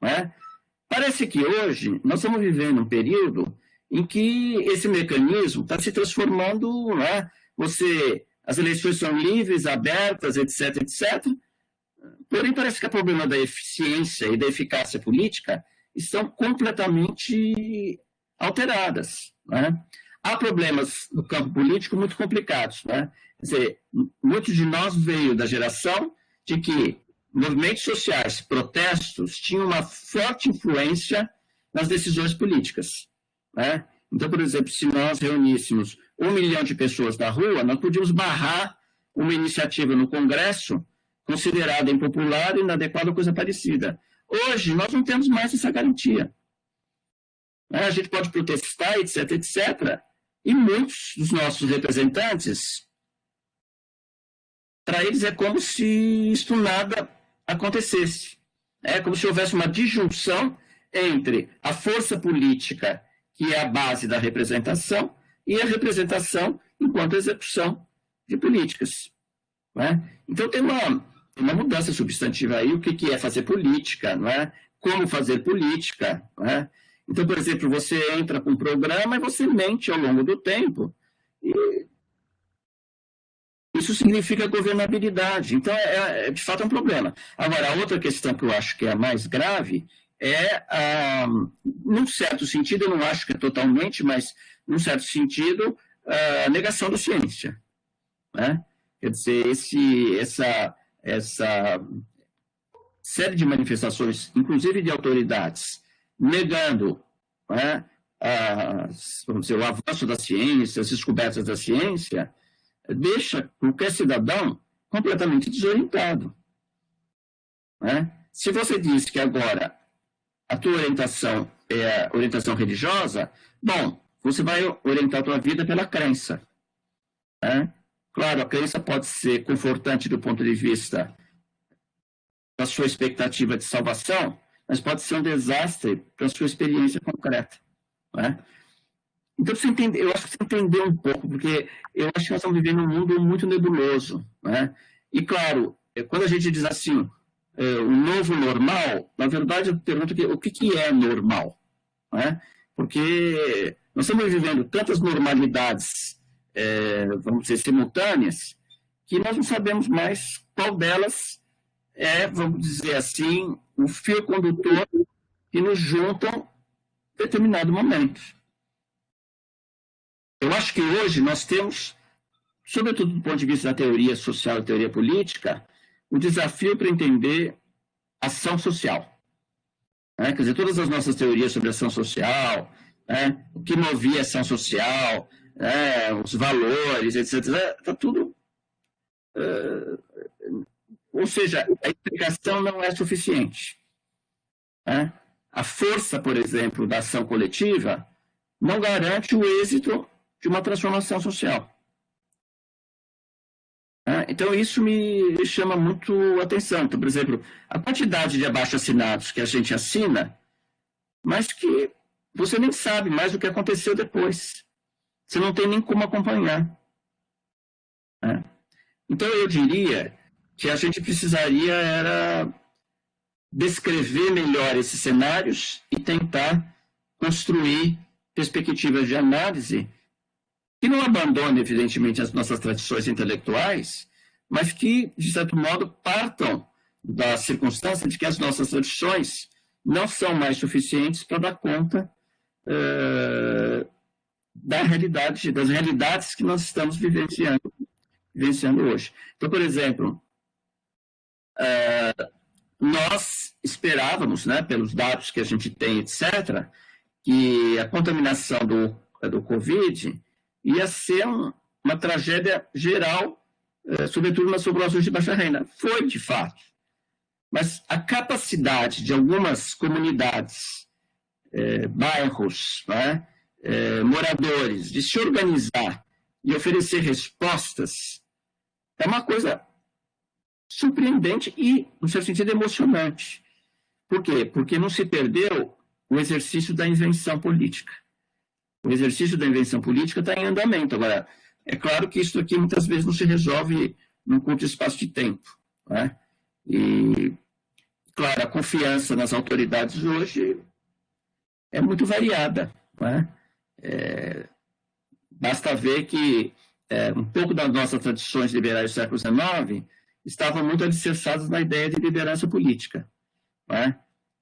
né? Parece que hoje nós estamos vivendo um período em que esse mecanismo está se transformando, né? As eleições são livres, abertas, etc, etc. Porém, parece que o problema da eficiência e da eficácia política estão completamente alteradas, né? Há problemas no campo político muito complicados, né? Quer dizer, muitos de nós veio da geração de que movimentos sociais, protestos, tinham uma forte influência nas decisões políticas, né? Então, por exemplo, se nós reuníssemos 1 milhão de pessoas na rua, nós podíamos barrar uma iniciativa no Congresso considerada impopular, inadequada ou coisa parecida. Hoje, nós não temos mais essa garantia. A gente pode protestar, etc, etc. E muitos dos nossos representantes para eles é como se isto nada acontecesse. É como se houvesse uma disjunção entre a força política, que é a base da representação, e a representação enquanto execução de políticas. Não é? Então, tem uma mudança substantiva aí, o que é fazer política, não é? Como fazer política. Não é? Então, por exemplo, você entra com um programa e você mente ao longo do tempo, e isso significa governabilidade. Então, de fato, é um problema. Agora, a outra questão que eu acho que é a mais grave é, num certo sentido, eu não acho que é totalmente, mas, num certo sentido, a negação da ciência. Né? Quer dizer, essa série de manifestações, inclusive de autoridades, negando, né, vamos dizer, o avanço da ciência, as descobertas da ciência, deixa qualquer cidadão completamente desorientado. Né? Se você diz que agora a tua orientação é a orientação religiosa, bom, você vai orientar a tua vida pela crença. Né? Claro, a crença pode ser confortante do ponto de vista da sua expectativa de salvação, mas pode ser um desastre para a sua experiência concreta. Né? Então, eu acho que você entendeu um pouco, porque eu acho que nós estamos vivendo um mundo muito nebuloso. Né? E, claro, quando a gente diz assim, o novo normal, na verdade, eu pergunto o que é normal? Né? Porque nós estamos vivendo tantas normalidades, vamos dizer, simultâneas, que nós não sabemos mais qual delas é, vamos dizer assim, o fio condutor que nos juntam em determinado momento. Eu acho que hoje nós temos, sobretudo do ponto de vista da teoria social e teoria política, o desafio para entender ação social. Né? Quer dizer, todas as nossas teorias sobre ação social, né? O que movia a ação social, né? Os valores, etc., está tudo... ou seja, a explicação não é suficiente. Né? A força, por exemplo, da ação coletiva não garante o êxito de uma transformação social. Então, isso me chama muito atenção. Então, por exemplo, a quantidade de abaixo-assinados que a gente assina, mas que você nem sabe mais o que aconteceu depois. Você não tem nem como acompanhar. Então, eu diria que a gente precisaria era descrever melhor esses cenários e tentar construir perspectivas de análise que não abandone, evidentemente, as nossas tradições intelectuais, mas que, de certo modo, partam da circunstância de que as nossas tradições não são mais suficientes para dar conta da realidade, das realidades que nós estamos vivenciando hoje. Então, por exemplo, nós esperávamos, né, pelos dados que a gente tem, etc., que a contaminação do Covid ia ser uma tragédia geral, sobretudo nas populações de baixa renda. Foi, de fato. Mas a capacidade de algumas comunidades, bairros, né, moradores, de se organizar e oferecer respostas, é uma coisa surpreendente e, no seu sentido, emocionante. Por quê? Porque não se perdeu o exercício da invenção política. O exercício da invenção política está em andamento. Agora, é claro que isso aqui muitas vezes não se resolve num curto espaço de tempo. Né? E, claro, a confiança nas autoridades hoje é muito variada. Né? Basta ver que um pouco das nossas tradições liberais do século XIX estavam muito alicerçadas na ideia de liderança política. Né?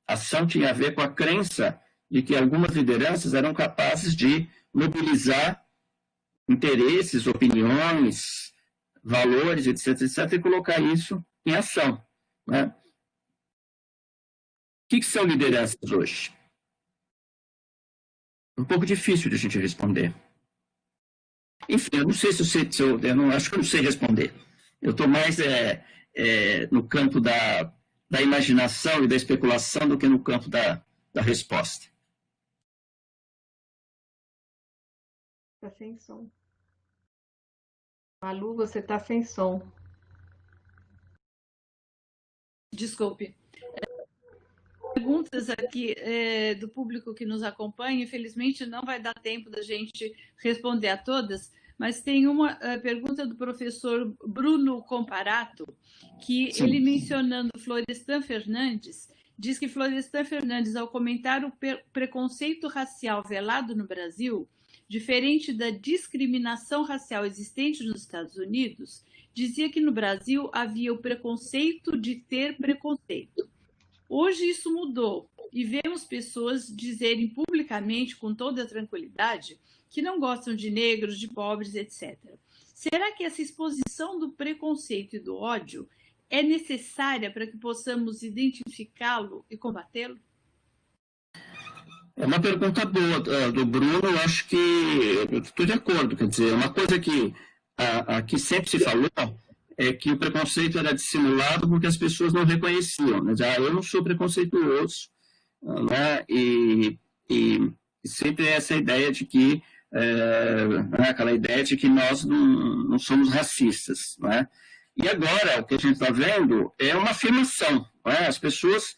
A ação tinha a ver com a crença de que algumas lideranças eram capazes de mobilizar interesses, opiniões, valores, etc., etc., e colocar isso em ação. Né? O que são lideranças hoje? Um pouco difícil de a gente responder. Enfim, eu não sei se eu acho que eu não sei responder. Eu estou mais no campo da imaginação e da especulação do que no campo da resposta. Está sem som. Malu, você está sem som. Desculpe. Perguntas aqui do público que nos acompanha, infelizmente não vai dar tempo da gente responder a todas, mas tem uma pergunta do professor Bruno Comparato, que Sim. Ele mencionando Florestan Fernandes, diz que Florestan Fernandes, ao comentar o preconceito racial velado no Brasil, diferente da discriminação racial existente nos Estados Unidos, dizia que no Brasil havia o preconceito de ter preconceito. Hoje isso mudou e vemos pessoas dizerem publicamente, com toda a tranquilidade, que não gostam de negros, de pobres, etc. Será que essa exposição do preconceito e do ódio é necessária para que possamos identificá-lo e combatê-lo? É uma pergunta boa do Bruno, eu acho que eu estou de acordo. Quer dizer, uma coisa que sempre se falou é que o preconceito era dissimulado porque as pessoas não reconheciam. Mas, eu não sou preconceituoso, né? E sempre essa ideia de que, aquela ideia de que nós não somos racistas, né? E agora, o que a gente está vendo é uma afirmação, né? As pessoas,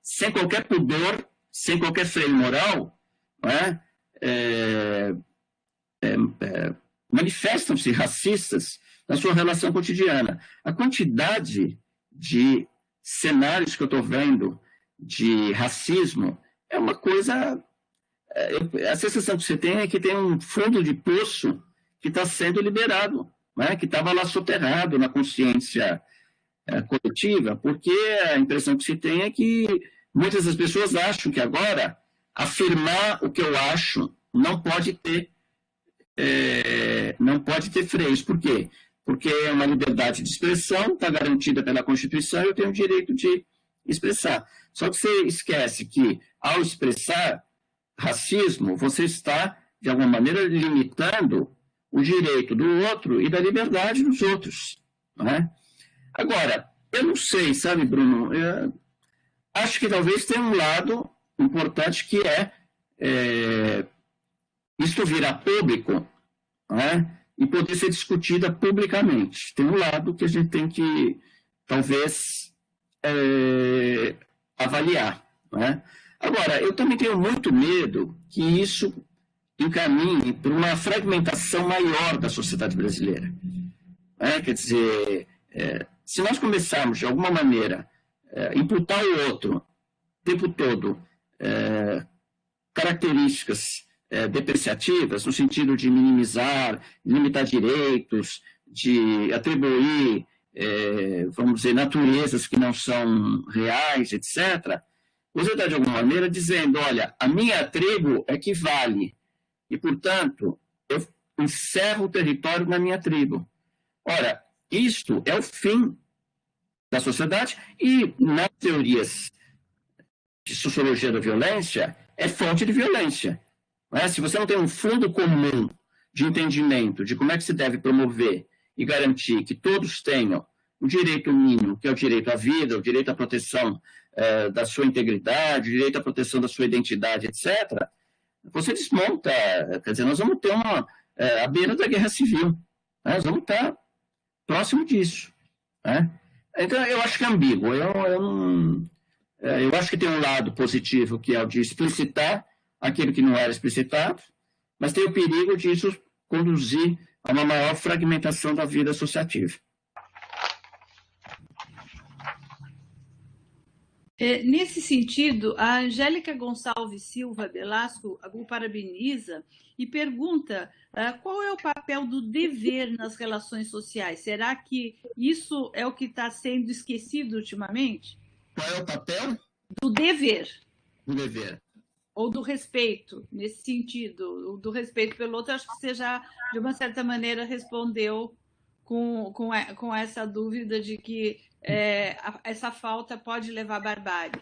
sem qualquer pudor, sem qualquer freio moral, né? Manifestam-se racistas na sua relação cotidiana. A quantidade de cenários que eu estou vendo de racismo é uma coisa... A sensação que você tem é que tem um fundo de poço que está sendo liberado, né? Que estava lá soterrado na consciência coletiva, porque a impressão que se tem é que muitas das pessoas acham que agora afirmar o que eu acho não pode ter freios. Por quê? Porque é uma liberdade de expressão, está garantida pela Constituição, e eu tenho o direito de expressar. Só que você esquece que, ao expressar racismo, você está, de alguma maneira, limitando o direito do outro e da liberdade dos outros, não é? Agora, eu não sei, sabe, Bruno, acho que talvez tenha um lado importante que isto virar público, né, e poder ser discutida publicamente. Tem um lado que a gente tem que, talvez, avaliar. Né? Agora, eu também tenho muito medo que isso encaminhe para uma fragmentação maior da sociedade brasileira. Quer dizer, se nós começarmos, de alguma maneira, imputar ao outro, o tempo todo, características depreciativas, no sentido de minimizar, limitar direitos, de atribuir, vamos dizer, naturezas que não são reais, etc., você está, de alguma maneira, dizendo, olha, a minha tribo é que vale, e, portanto, eu encerro o território na minha tribo. Ora, isto é o fim da sociedade e, nas teorias de sociologia da violência, é fonte de violência. Se você não tem um fundo comum de entendimento de como é que se deve promover e garantir que todos tenham o direito mínimo, que é o direito à vida, o direito à proteção da sua integridade, o direito à proteção da sua identidade, etc., você desmonta. Quer dizer, nós vamos ter à beira da guerra civil. Nós vamos estar próximo disso. Então, eu acho que é ambíguo. Eu acho que tem um lado positivo, que é o de explicitar aquilo que não era explicitado, mas tem o perigo disso conduzir a uma maior fragmentação da vida associativa. Nesse sentido, a Angélica Gonçalves Silva Velasco o parabeniza e pergunta qual é o papel do dever nas relações sociais? Será que isso é o que está sendo esquecido ultimamente? Qual é o papel? Do dever. Do dever. Ou do respeito, nesse sentido, do respeito pelo outro. Acho que você já, de uma certa maneira, respondeu com essa dúvida de que essa falta pode levar à barbárie.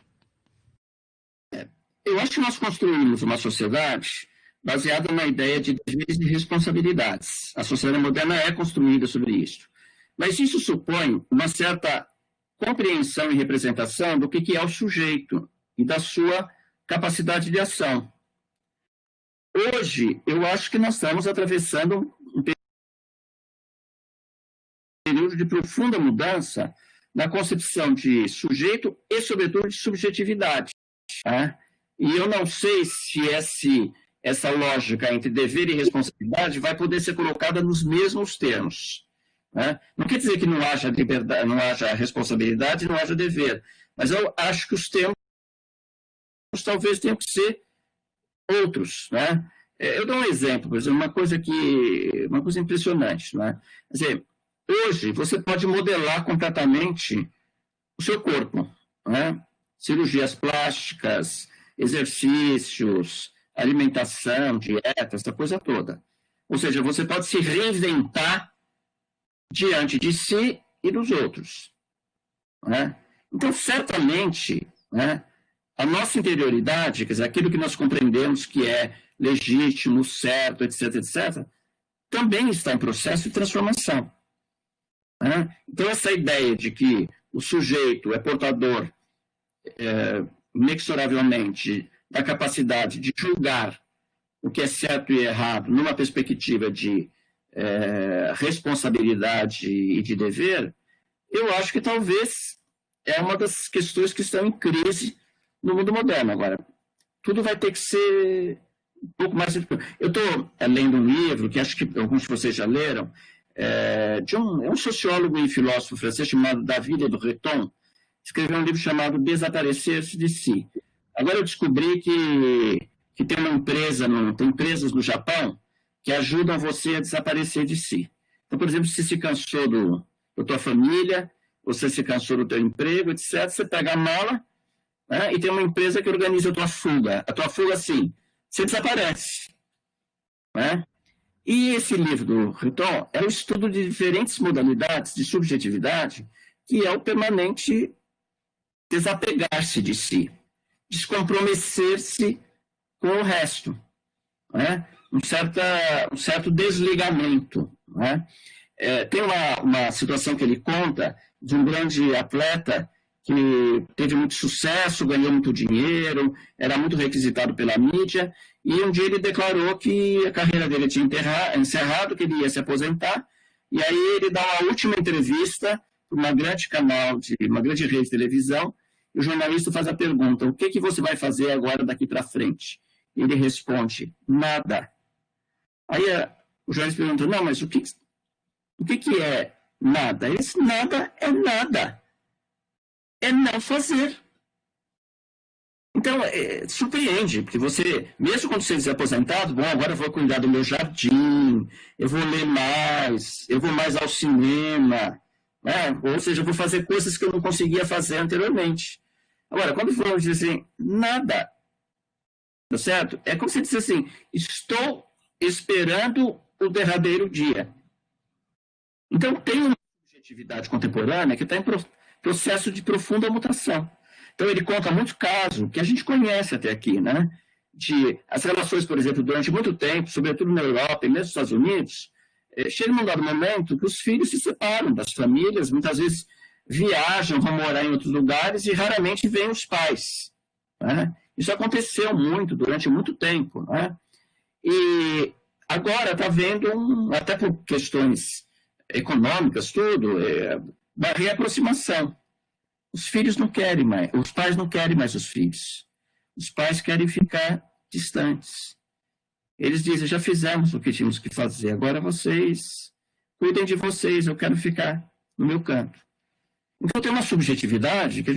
Eu acho que nós construímos uma sociedade baseada na ideia de deveres e responsabilidades. A sociedade moderna é construída sobre isso. Mas isso supõe uma certa compreensão e representação do que é o sujeito e da sua capacidade de ação. Hoje, eu acho que nós estamos atravessando um período de profunda mudança na concepção de sujeito e, sobretudo, de subjetividade. Tá? E eu não sei se essa lógica entre dever e responsabilidade vai poder ser colocada nos mesmos termos. Né? Não quer dizer que não haja liberdade, não haja responsabilidade, não haja dever, mas eu acho que os termos talvez tenham que ser outros. Né? Eu dou um exemplo, por exemplo, uma coisa impressionante. Né? Quer dizer, hoje você pode modelar completamente o seu corpo, né? Cirurgias plásticas, exercícios, alimentação, dieta, essa coisa toda. Ou seja, você pode se reinventar diante de si e dos outros. Né? Então, certamente, né, a nossa interioridade, quer dizer, aquilo que nós compreendemos que é legítimo, certo, etc., etc., também está em processo de transformação. Né? Então, essa ideia de que o sujeito é portador, inexoravelmente, da capacidade de julgar o que é certo e errado numa perspectiva de responsabilidade e de dever, eu acho que talvez é uma das questões que estão em crise no mundo moderno. Agora, tudo vai ter que ser um pouco mais... Eu estou lendo um livro, que acho que alguns de vocês já leram, é um sociólogo e filósofo francês chamado David de Breton, escreveu um livro chamado Desaparecer-se de Si. Agora eu descobri que tem tem empresas no Japão que ajudam você a desaparecer de si. Então, por exemplo, se se cansou da tua família, você se cansou do teu emprego, etc., você pega a mala, né, e tem uma empresa que organiza a tua fuga. A tua fuga, assim, você desaparece. Né? E esse livro do Breton é um estudo de diferentes modalidades de subjetividade, que é o permanente desapegar-se de si, descomprometer-se com o resto, né? um certo desligamento. Né? Tem uma situação que ele conta de um grande atleta que teve muito sucesso, ganhou muito dinheiro, era muito requisitado pela mídia, e um dia ele declarou que a carreira dele tinha encerrado, que ele ia se aposentar, e aí ele dá uma última entrevista para uma grande rede de televisão, e o jornalista faz a pergunta: o que você vai fazer agora daqui para frente? E ele responde: nada. Aí o jornalista pergunta: não, mas o que é nada? Ele diz: nada é nada. É não fazer. Então, surpreende, porque você, mesmo quando você se aposentado, bom, agora eu vou cuidar do meu jardim, eu vou ler mais, eu vou mais ao cinema, né? Ou seja, eu vou fazer coisas que eu não conseguia fazer anteriormente. Agora, quando for dizer assim, nada, tá certo? É como se dizer assim, estou esperando o derradeiro dia. Então, tem uma subjetividade contemporânea que está em processo de profunda mutação. Então, ele conta muito caso que a gente conhece até aqui, né? De as relações, por exemplo, durante muito tempo, sobretudo na Europa e mesmo nos Estados Unidos, chega num dado momento que os filhos se separam das famílias, muitas vezes viajam, vão morar em outros lugares e raramente veem os pais. Né? Isso aconteceu durante muito tempo. Né? E agora está havendo, até por questões econômicas, uma reaproximação. Os filhos não querem mais, os pais não querem mais os filhos. Os pais querem ficar distantes. Eles dizem: já fizemos o que tínhamos que fazer, agora vocês cuidem de vocês, eu quero ficar no meu canto. Então tem uma subjetividade que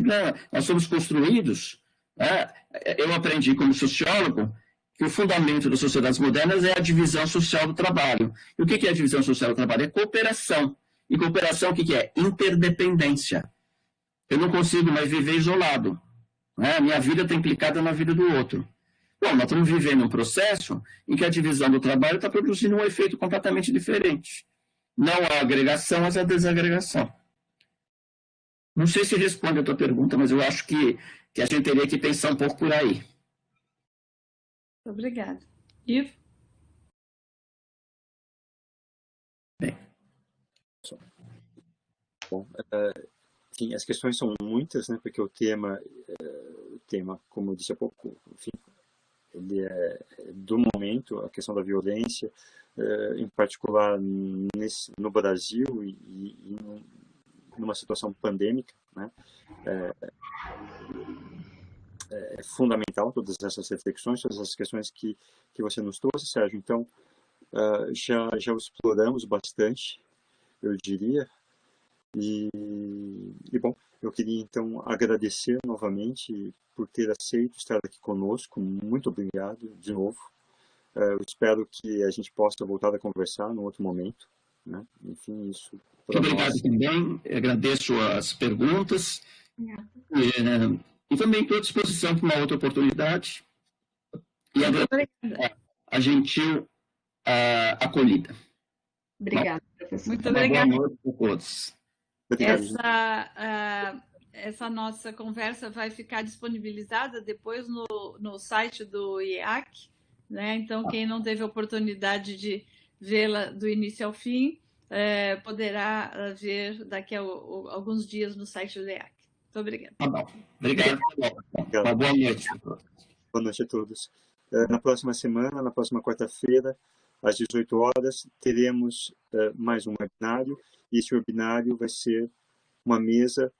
nós somos construídos. Né? Eu aprendi como sociólogo que o fundamento das sociedades modernas é a divisão social do trabalho. E o que é a divisão social do trabalho? É cooperação. E cooperação o que é? Interdependência. Eu não consigo mais viver isolado. Né? Minha vida está implicada na vida do outro. Bom, nós estamos vivendo um processo em que a divisão do trabalho está produzindo um efeito completamente diferente. Não a agregação, mas a desagregação. Não sei se responde a tua pergunta, mas eu acho que a gente teria que pensar um pouco por aí. Obrigada. Ivo? Bem. Bom, sim, as questões são muitas, né? Porque o tema, como eu disse há pouco, enfim, ele é do momento, a questão da violência, em particular no Brasil e numa situação pandêmica, né? É fundamental todas essas reflexões, todas essas questões que você nos trouxe, Sérgio. Então, já exploramos bastante, eu diria. E bom, eu queria então agradecer novamente por ter aceito estar aqui conosco. Muito obrigado de novo. Eu espero que a gente possa voltar a conversar num outro momento, né? Enfim, isso. Muito obrigado também. Agradeço as perguntas. E também estou à disposição para uma outra oportunidade. E agradeço a gentil acolhida. Obrigada, professor. Muito obrigada. Boa noite a todos. Essa nossa conversa vai ficar disponibilizada depois no site do IEAC, né? Então, quem não teve a oportunidade de vê-la do início ao fim, poderá ver daqui a alguns dias no site do IEAC. Muito obrigada. Tá bom. Obrigado. Uma boa noite. Boa noite a todos. Na próxima semana, na próxima quarta-feira, às 18 horas, teremos mais um webinário. E esse webinário vai ser uma mesa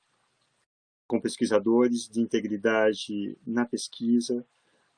com pesquisadores de integridade na pesquisa,